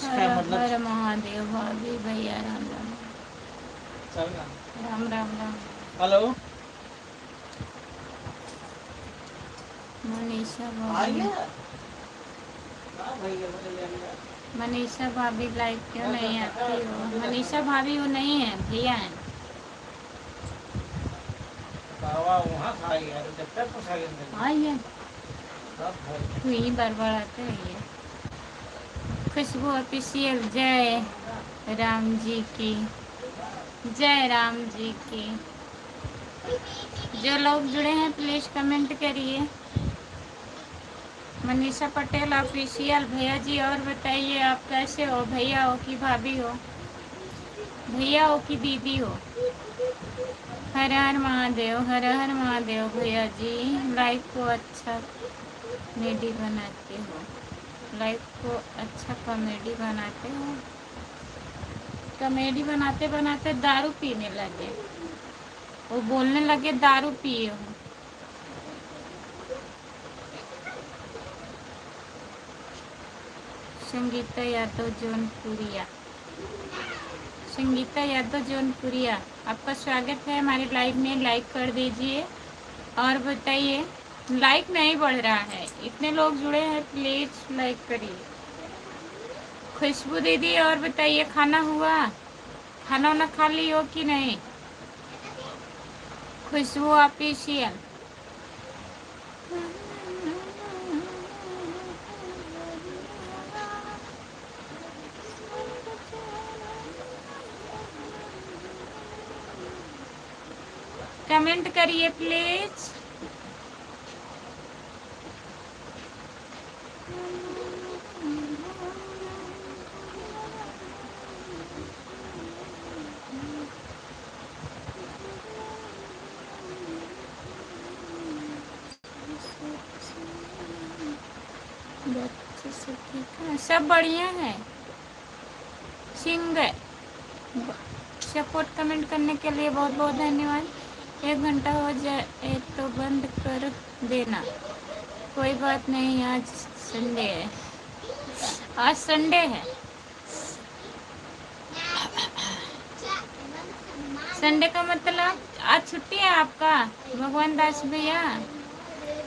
हर इसका मतलब हर महादेव। भाभी भैया राम राम। चलना। राम राम राम। हेलो, मनीषा आइए। भाभी। हाँ भैया, भैया। मनीषा भाभी लाइव क्यों नहीं आती हो? मनीषा भाभी वो नहीं है, भैया है। बाबा वहाँ खाइए, जब तक पूछाइए आइए, सब भाई। तू ही बड़बड़ाते रहिए। खुशबू ऑफिशियल, जय राम जी की, जय राम जी की। जो लोग जुड़े हैं प्लीज कमेंट करिए। मनीषा पटेल ऑफिशियल, भैया जी और बताइए आप कैसे हो? भैया हो कि भाभी हो? भैया हो कि दीदी हो? हर हर महादेव, हर हर महादेव। भैया जी लाइफ को अच्छा कॉमेडी बनाते हो, लाइफ को अच्छा कॉमेडी बनाते हो। कॉमेडी बनाते बनाते दारू पीने लगे, वो बोलने लगे दारू पिए हो। संगीता यादव जौनपुरिया, संगीता यादव जौनपुरिया, आपका स्वागत है हमारे लाइव में। लाइक कर दीजिए और बताइए। लाइक नहीं बढ़ रहा है, इतने लोग जुड़े हैं, प्लीज लाइक करिए। खुशबू दीदी और बताइए, खाना हुआ? खाना वाना खा ली हो कि नहीं? खुशबू ऑफिशियल। कमेंट करिए प्लीज। ठीक है, सब बढ़िया है। सिंह सपोर्ट कमेंट करने के लिए बहुत बहुत धन्यवाद। 1 घंटा हो जाए तो बंद कर देना। कोई बात नहीं, आज संडे है। आज संडे है। संडे का मतलब आज छुट्टी है आपका, भगवान दास भैया।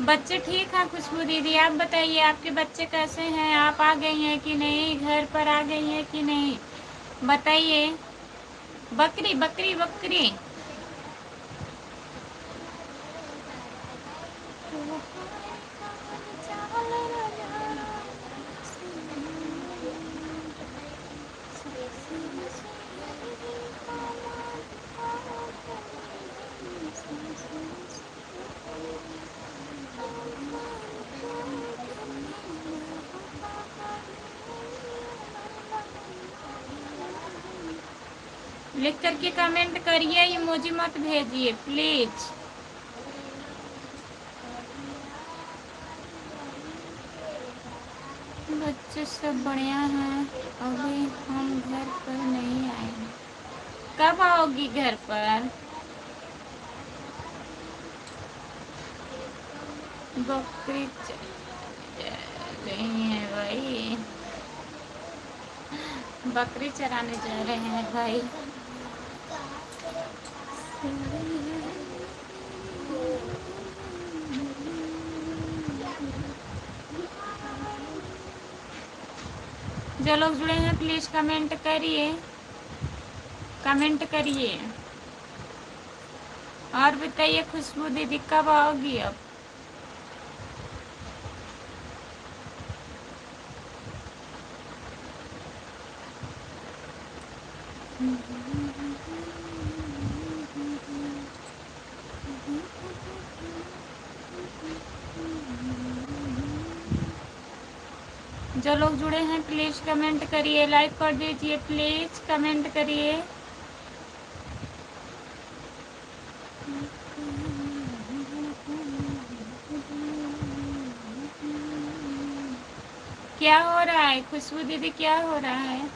बच्चे ठीक हैं खुशबू दीदी, आप बताइए आपके बच्चे कैसे हैं? आप आ गई हैं कि नहीं, घर पर आ गई हैं कि नहीं, बताइए। बकरी बकरी बकरी। लिख करके कमेंट करिए, इमोजी मत भेजिए प्लीज। बच्चे सब बढ़िया हैं। अभी हम घर पर नहीं आए। कब आओगी घर पर? बकरी रही है भाई, बकरी चराने जा रहे हैं भाई। जो लोग जुड़े हैं प्लीज कमेंट करिए, कमेंट करिए। और बताइए खुशबू दीदी कब आओगी अब? जो लोग जुड़े हैं प्लीज कमेंट करिए, लाइक कर दीजिए प्लीज, कमेंट करिए। क्या हो रहा है खुशबू दीदी, क्या हो रहा है?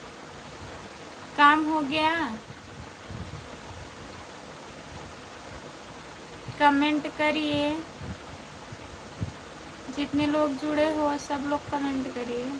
काम हो गया? कमेंट करिए, जितने लोग जुड़े हो सब लोग कमेंट करिए।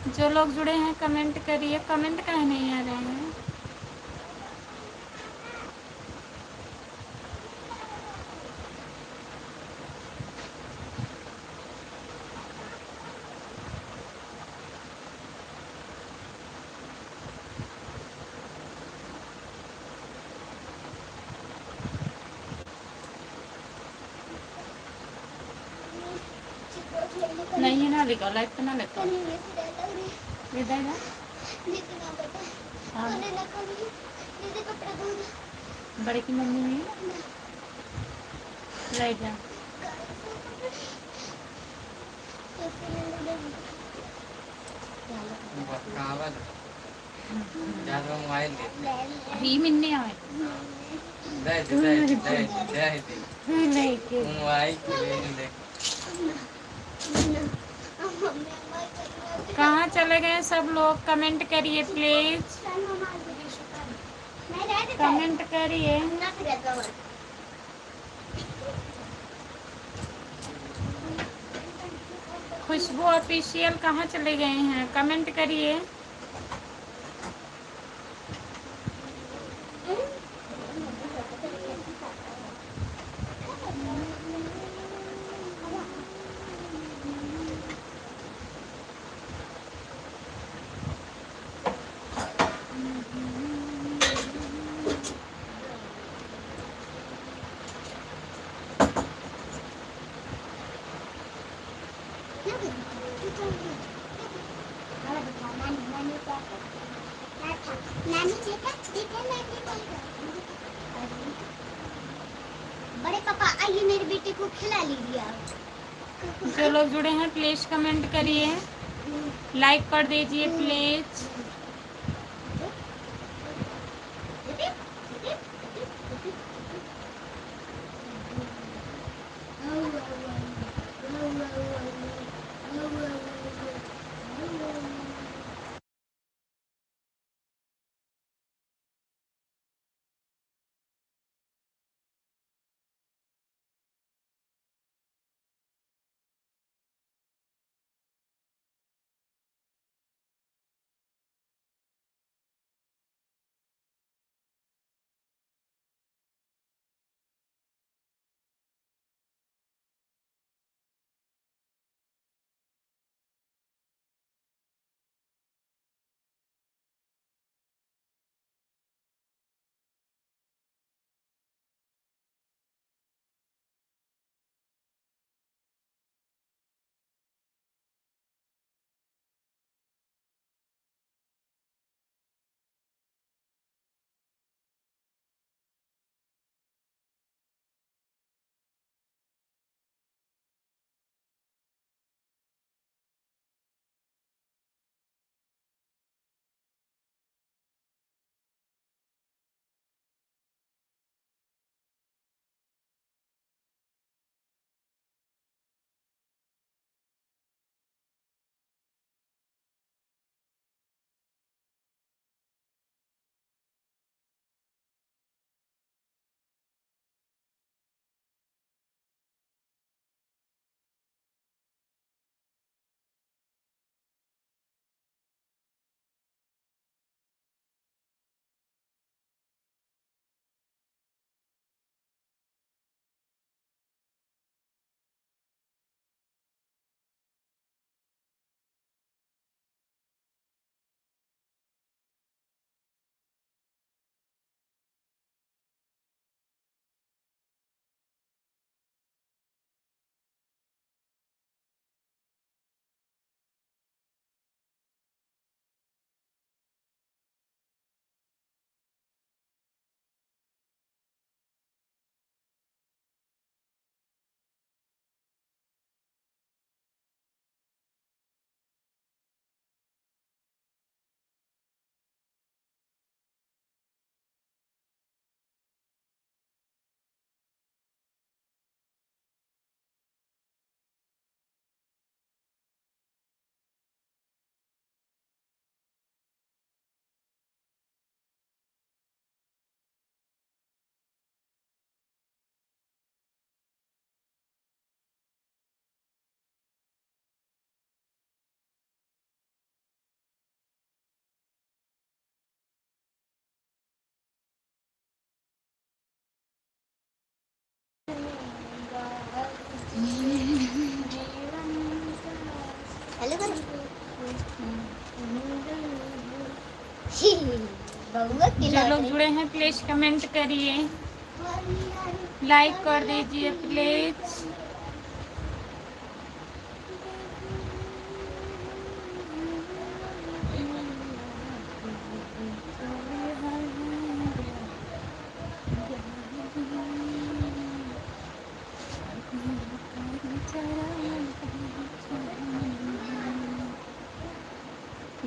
जो लोग जुड़े हैं कमेंट करिए, कमेंट काहे नहीं आ रहे हैं? नहीं है ना, लिखा लाइक तो ना लिखा इधर ना। हाँ। बड़े की मम्मी नहीं ले जा। ही मिलने आए कहाँ चले गए सब लोग? कमेंट करिए प्लीज, कमेंट करिए। खुशबू ऑफिशियल कहाँ चले गए हैं? कमेंट करिए। को खिला लीजिए आप। जो लोग जुड़े हैं प्लीज कमेंट करिए, लाइक कर दीजिए प्लीज। हेलो करो। बउआ जो खिला लोग रही। जुड़े हैं प्लीज कमेंट करिए, लाइक कर दीजिए प्लीज।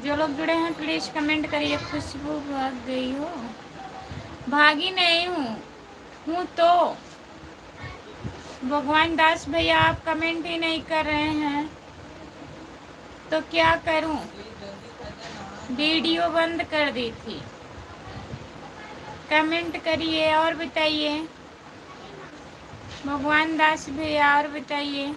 जो लोग जुड़े हैं प्लीज कमेंट करिए। खुशबू भाग गई हो? भागी नहीं हूँ तो भगवान दास भैया आप कमेंट ही नहीं कर रहे हैं तो क्या करूं? वीडियो बंद कर दी थी। कमेंट करिए और बताइए भगवान दास भैया, और बताइए।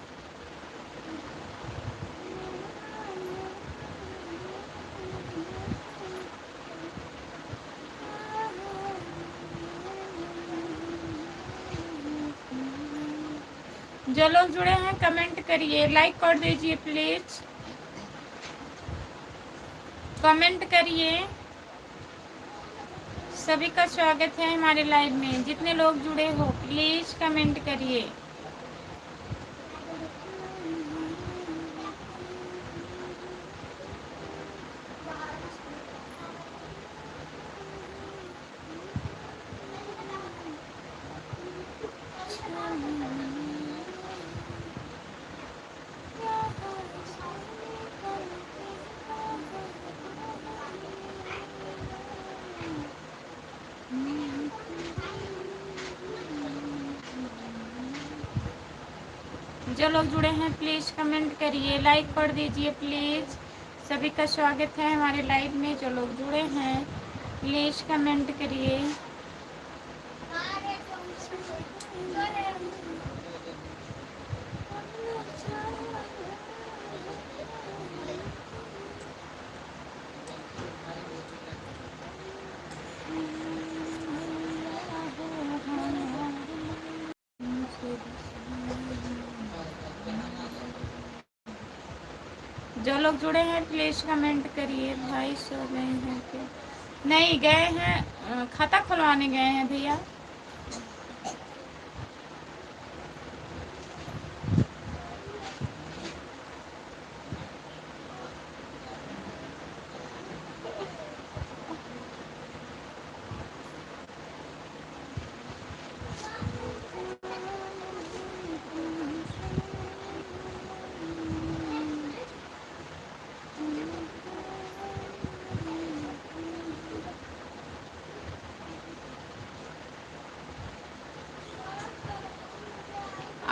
जो लोग जुड़े हैं कमेंट करिए, लाइक कर दीजिए प्लीज। कमेंट करिए। सभी का स्वागत है हमारे लाइव में। जितने लोग जुड़े हो प्लीज कमेंट करिए। जो लोग जुड़े हैं प्लीज़ कमेंट करिए, लाइक कर दीजिए प्लीज़। सभी का स्वागत है हमारे लाइव में। जो लोग जुड़े हैं प्लीज़ कमेंट करिए। जो लोग जुड़े हैं प्लीज़ कमेंट करिए। भाई सो गए हैं क्या? नहीं गए हैं, खाता खुलवाने गए हैं भैया।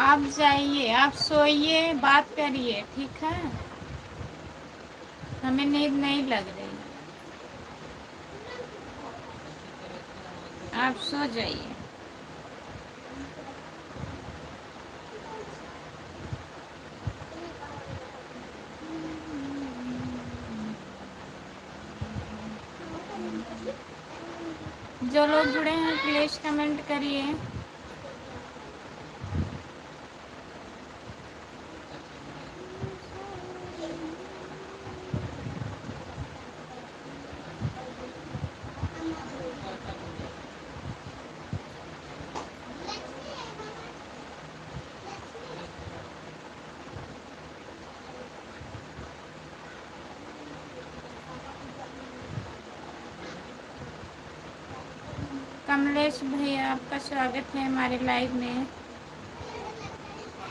आप जाइए, आप सोइए, बात करिए, ठीक है? हमें नींद नहीं लग रही, आप सो जाइए। जो लोग जुड़े हैं प्लीज़ कमेंट करिए। कमलेश भैया आपका स्वागत है हमारे लाइव में।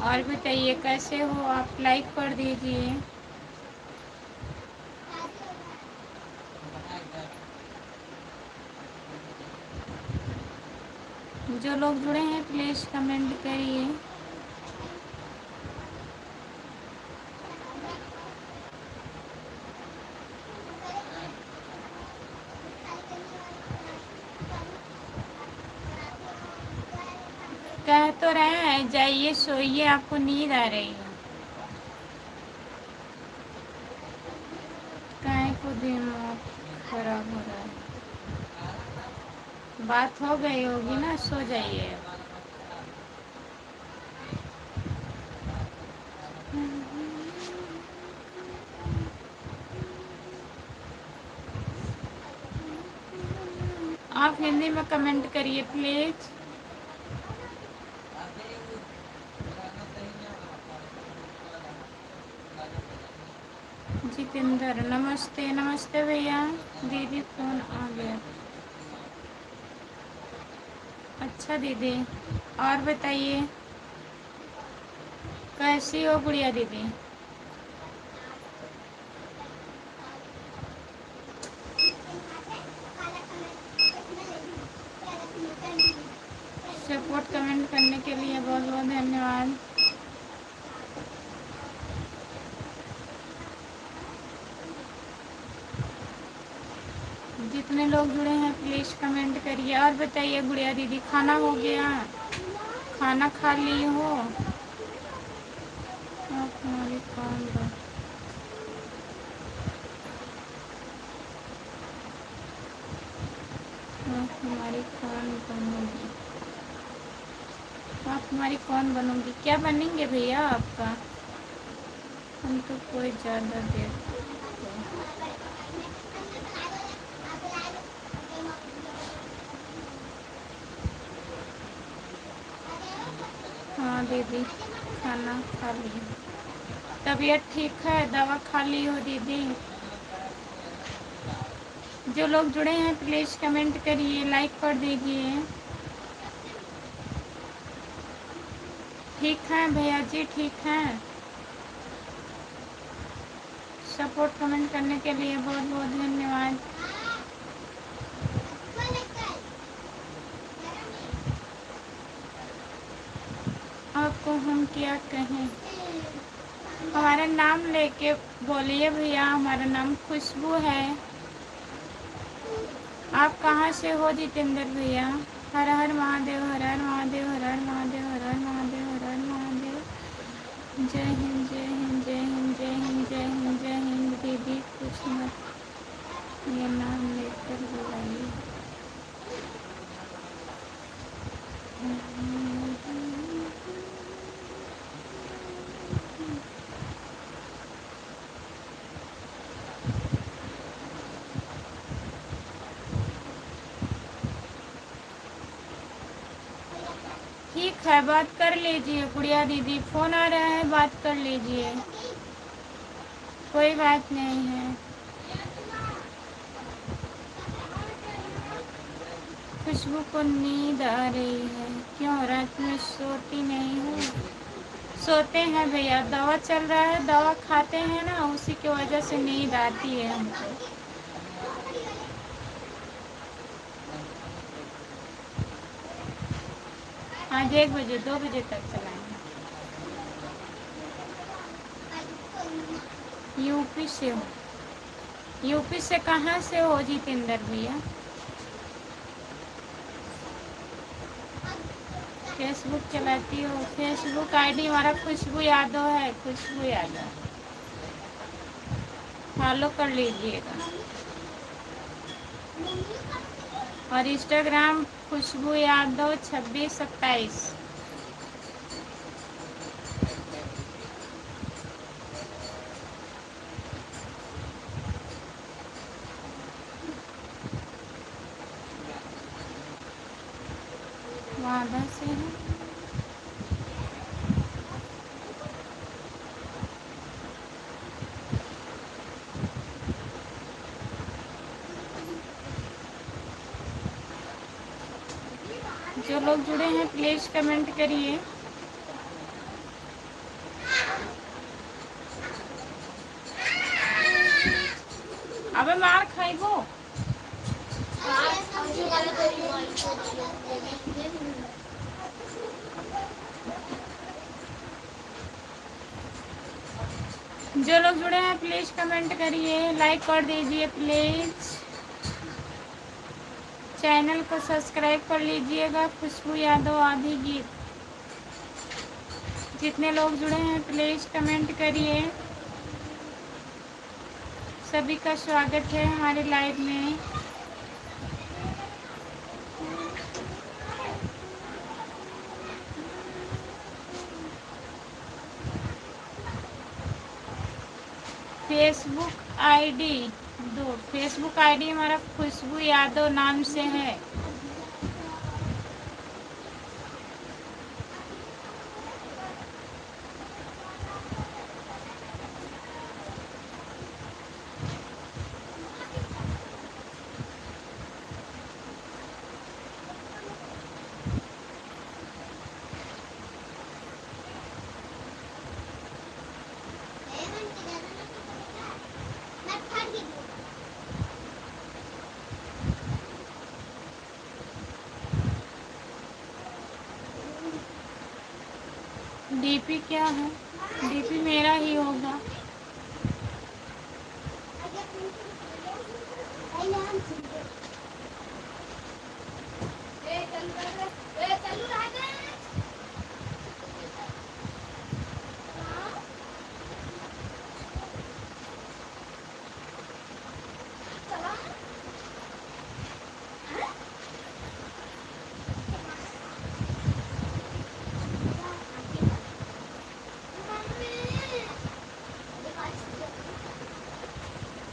और बताइए कैसे हो आप, लाइक कर दीजिए। जो लोग जुड़े हैं प्लीज़ कमेंट करिए। कह तो रहे हैं जाइए सोइए, आपको नींद आ रही है। काहे को दिमाग खराब हो रहा है? बात हो गई होगी ना, सो जाइए। आप हिंदी में कमेंट करिए प्लीज़। जितेंद्र नमस्ते। नमस्ते भैया। दीदी फ़ोन आ गया। अच्छा दीदी, और बताइए कैसी हो गुड़िया दीदी? सपोर्ट कमेंट करने के लिए बहुत बहुत धन्यवाद। जितने लोग जुड़े हैं प्लीज़ कमेंट करिए। और बताइए गुड़िया दीदी खाना हो गया? खाना खा ली हो? आप हमारी कौन आप हमारी कौन बनोगी? आप हमारी कौन बनोगी? क्या बनेंगे भैया आपका? हम तो कोई ज़्यादा देर। हाँ दीदी खाना खा ली। तबीयत ठीक है? दवा खा ली हो दीदी? जो लोग जुड़े हैं प्लीज़ कमेंट करिए, लाइक कर दीजिए। ठीक है भैया जी, ठीक है। सपोर्ट कमेंट करने के लिए बहुत बहुत धन्यवाद। आपको हम क्या कहें? हमारा नाम लेके बोलिए भैया। हमारा नाम खुशबू है। आप कहाँ से हो जितेंद्र भैया? हर हर महादेव, हर हर महादेव, हर हर महादेव, हर हर महादेव, हर हर महादेव। जय हिंद, जय हिंद, जय हिंद, जय हिंद, जय हिंद, जय हिंद। दीदी कुछ मत ये नाम लेकर बुलाइए। ठीक है, बात कर लीजिए गुड़िया दीदी। फोन आ रहा है, बात कर लीजिए, कोई बात नहीं है। खुशबू को नींद आ रही है। क्यों, रात में सोती नहीं हो? सोते हैं भैया, दवा चल रहा है, दवा खाते हैं ना, उसी की वजह से नींद आती है हमको। आज 1 बजे 2 बजे तक चलाएंगे। यूपी से हो? यूपी से कहाँ से हो जितेंद्र भैया? फेसबुक चलाती हो? फेसबुक आईडी हमारा खुशबू यादव है, खुशबू यादव। फॉलो कर लीजिएगा। और इंस्टाग्राम खुशबू यादव 2627। वादा से है। जो लोग जुड़े हैं प्लीज कमेंट करिए। अबे मार खाइबो। जो लोग जुड़े हैं प्लीज कमेंट करिए, लाइक कर दीजिए प्लीज। चैनल को सब्सक्राइब कर लीजिएगा। खुशबू यादव आदि गीत। जितने लोग जुड़े हैं प्लीज कमेंट करिए। सभी का स्वागत है हमारे लाइव में। फेसबुक आईडी दो। फेसबुक आईडी हमारा खुशबू यादव नाम से है। डीपी क्या है? डीपी मेरा ही होगा।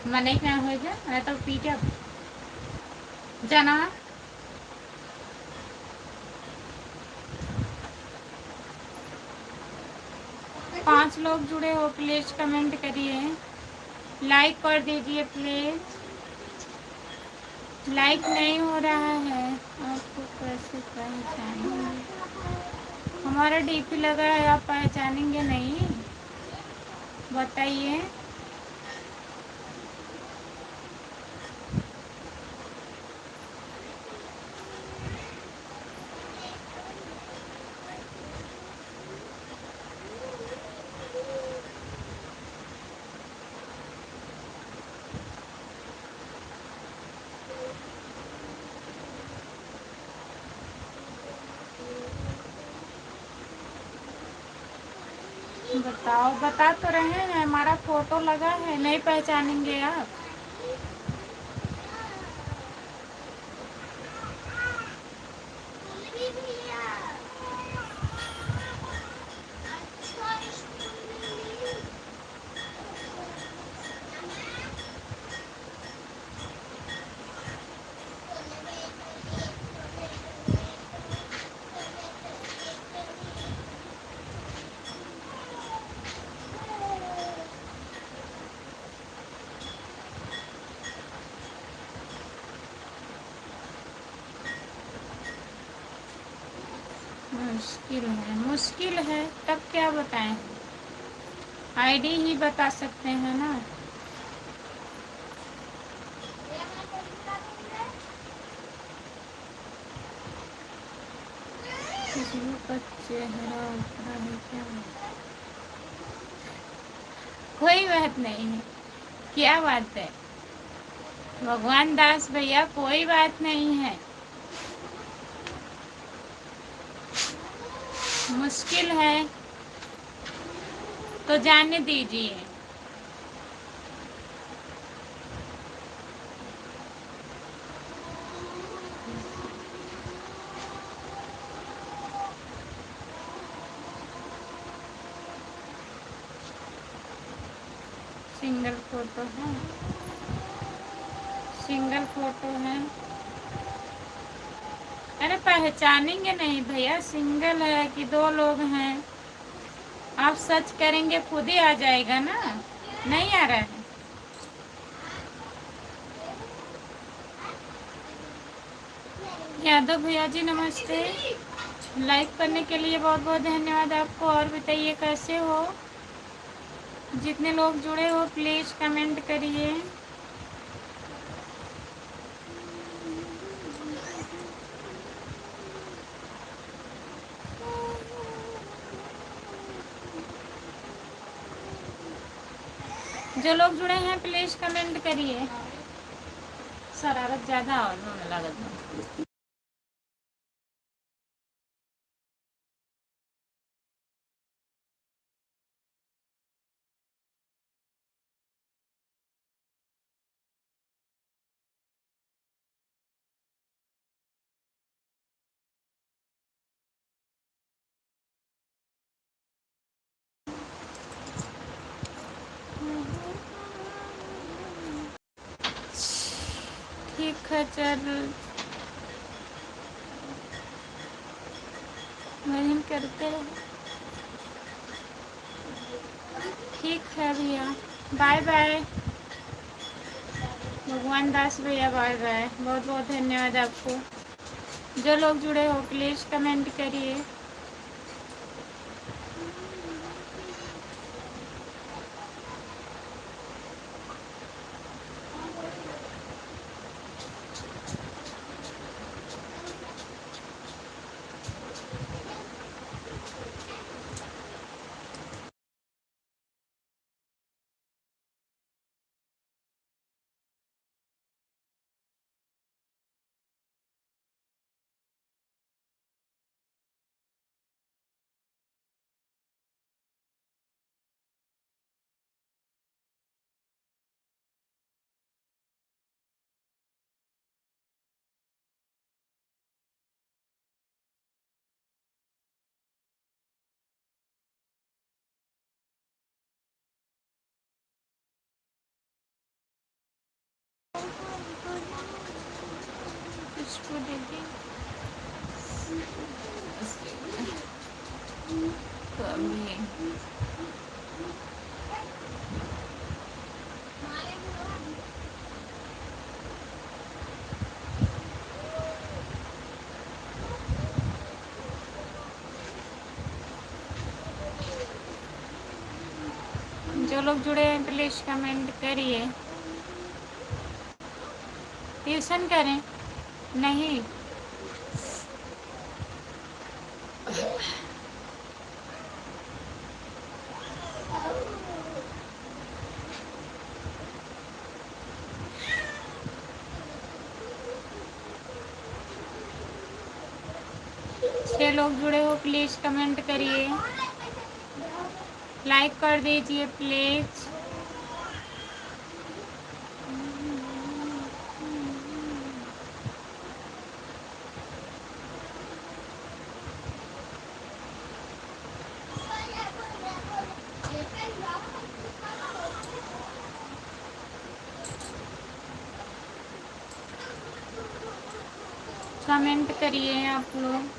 मने क्या हो जा? मैं तो पी क्या जाना। 5 लोग जुड़े हो प्लीज कमेंट करिए, लाइक कर दीजिए प्लीज। लाइक नहीं हो रहा है, आपको कैसे पहचानेंगे? हमारा डीपी लगा है, आप पहचानेंगे नहीं? बताइए। बताओ, बता तो रहे हैं, हमारा फोटो लगा है, नहीं पहचानेंगे आप? मुश्किल है, तब क्या बताएं? आईडी ही बता सकते हैं ना। खुशबू का चेहरा उतरा है क्या? कोई बात नहीं है, क्या बात है भगवान दास भैया, कोई बात नहीं है। मुश्किल है तो जाने दीजिए। सिंगल फोटो है, सिंगल फोटो है। अरे पहचानेंगे नहीं भैया, सिंगल है कि दो लोग हैं? आप सर्च करेंगे खुद ही आ जाएगा ना। नहीं आ रहा है? यादव भैया जी नमस्ते, लाइक करने के लिए बहुत बहुत धन्यवाद आपको। और बताइए कैसे हो? जितने लोग जुड़े हो प्लीज़ कमेंट करिए। जो लोग जुड़े हैं प्लीज़ कमेंट करिए। शरारत ज़्यादा होने लगा। ठीक है, चल भजन करते हैं। ठीक है भैया, बाय बाय। भगवान दास भैया बाय बाय, बहुत बहुत धन्यवाद आपको। जो लोग जुड़े हो प्लीज़ कमेंट करिए। इसको देखिए तो अभी जो लोग जुड़े हैं प्लीज़ कमेंट करिए। ट्यूशन करें? नहीं, छह लोग जुड़े हो प्लीज़ कमेंट करिए। लाइक कर दीजिए प्लीज। कमेंट करिए आप लोग।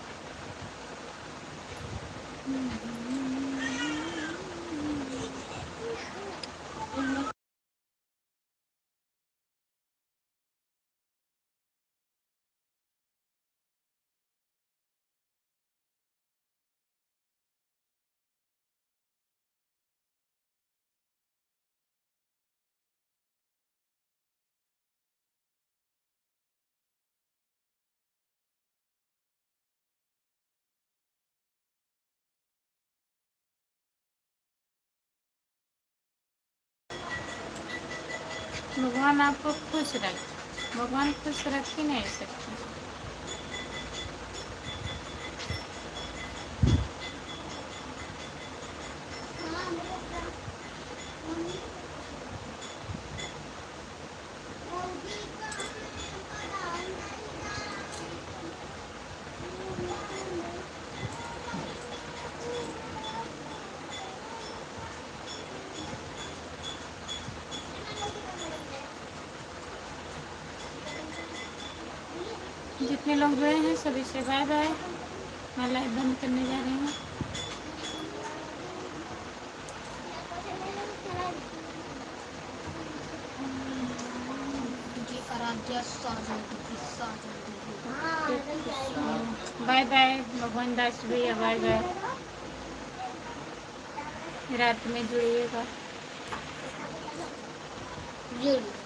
भगवान आपको खुश रखे, भगवान खुश रख ही नहीं सकते। जितने लोग जुड़े हैं सभी से बाय बाय। मैं लाइव बंद करने जा रही हूँ। बाय बाय भगवान दास भैया, बाय बाय। रात में जुड़िएगा। जरूर।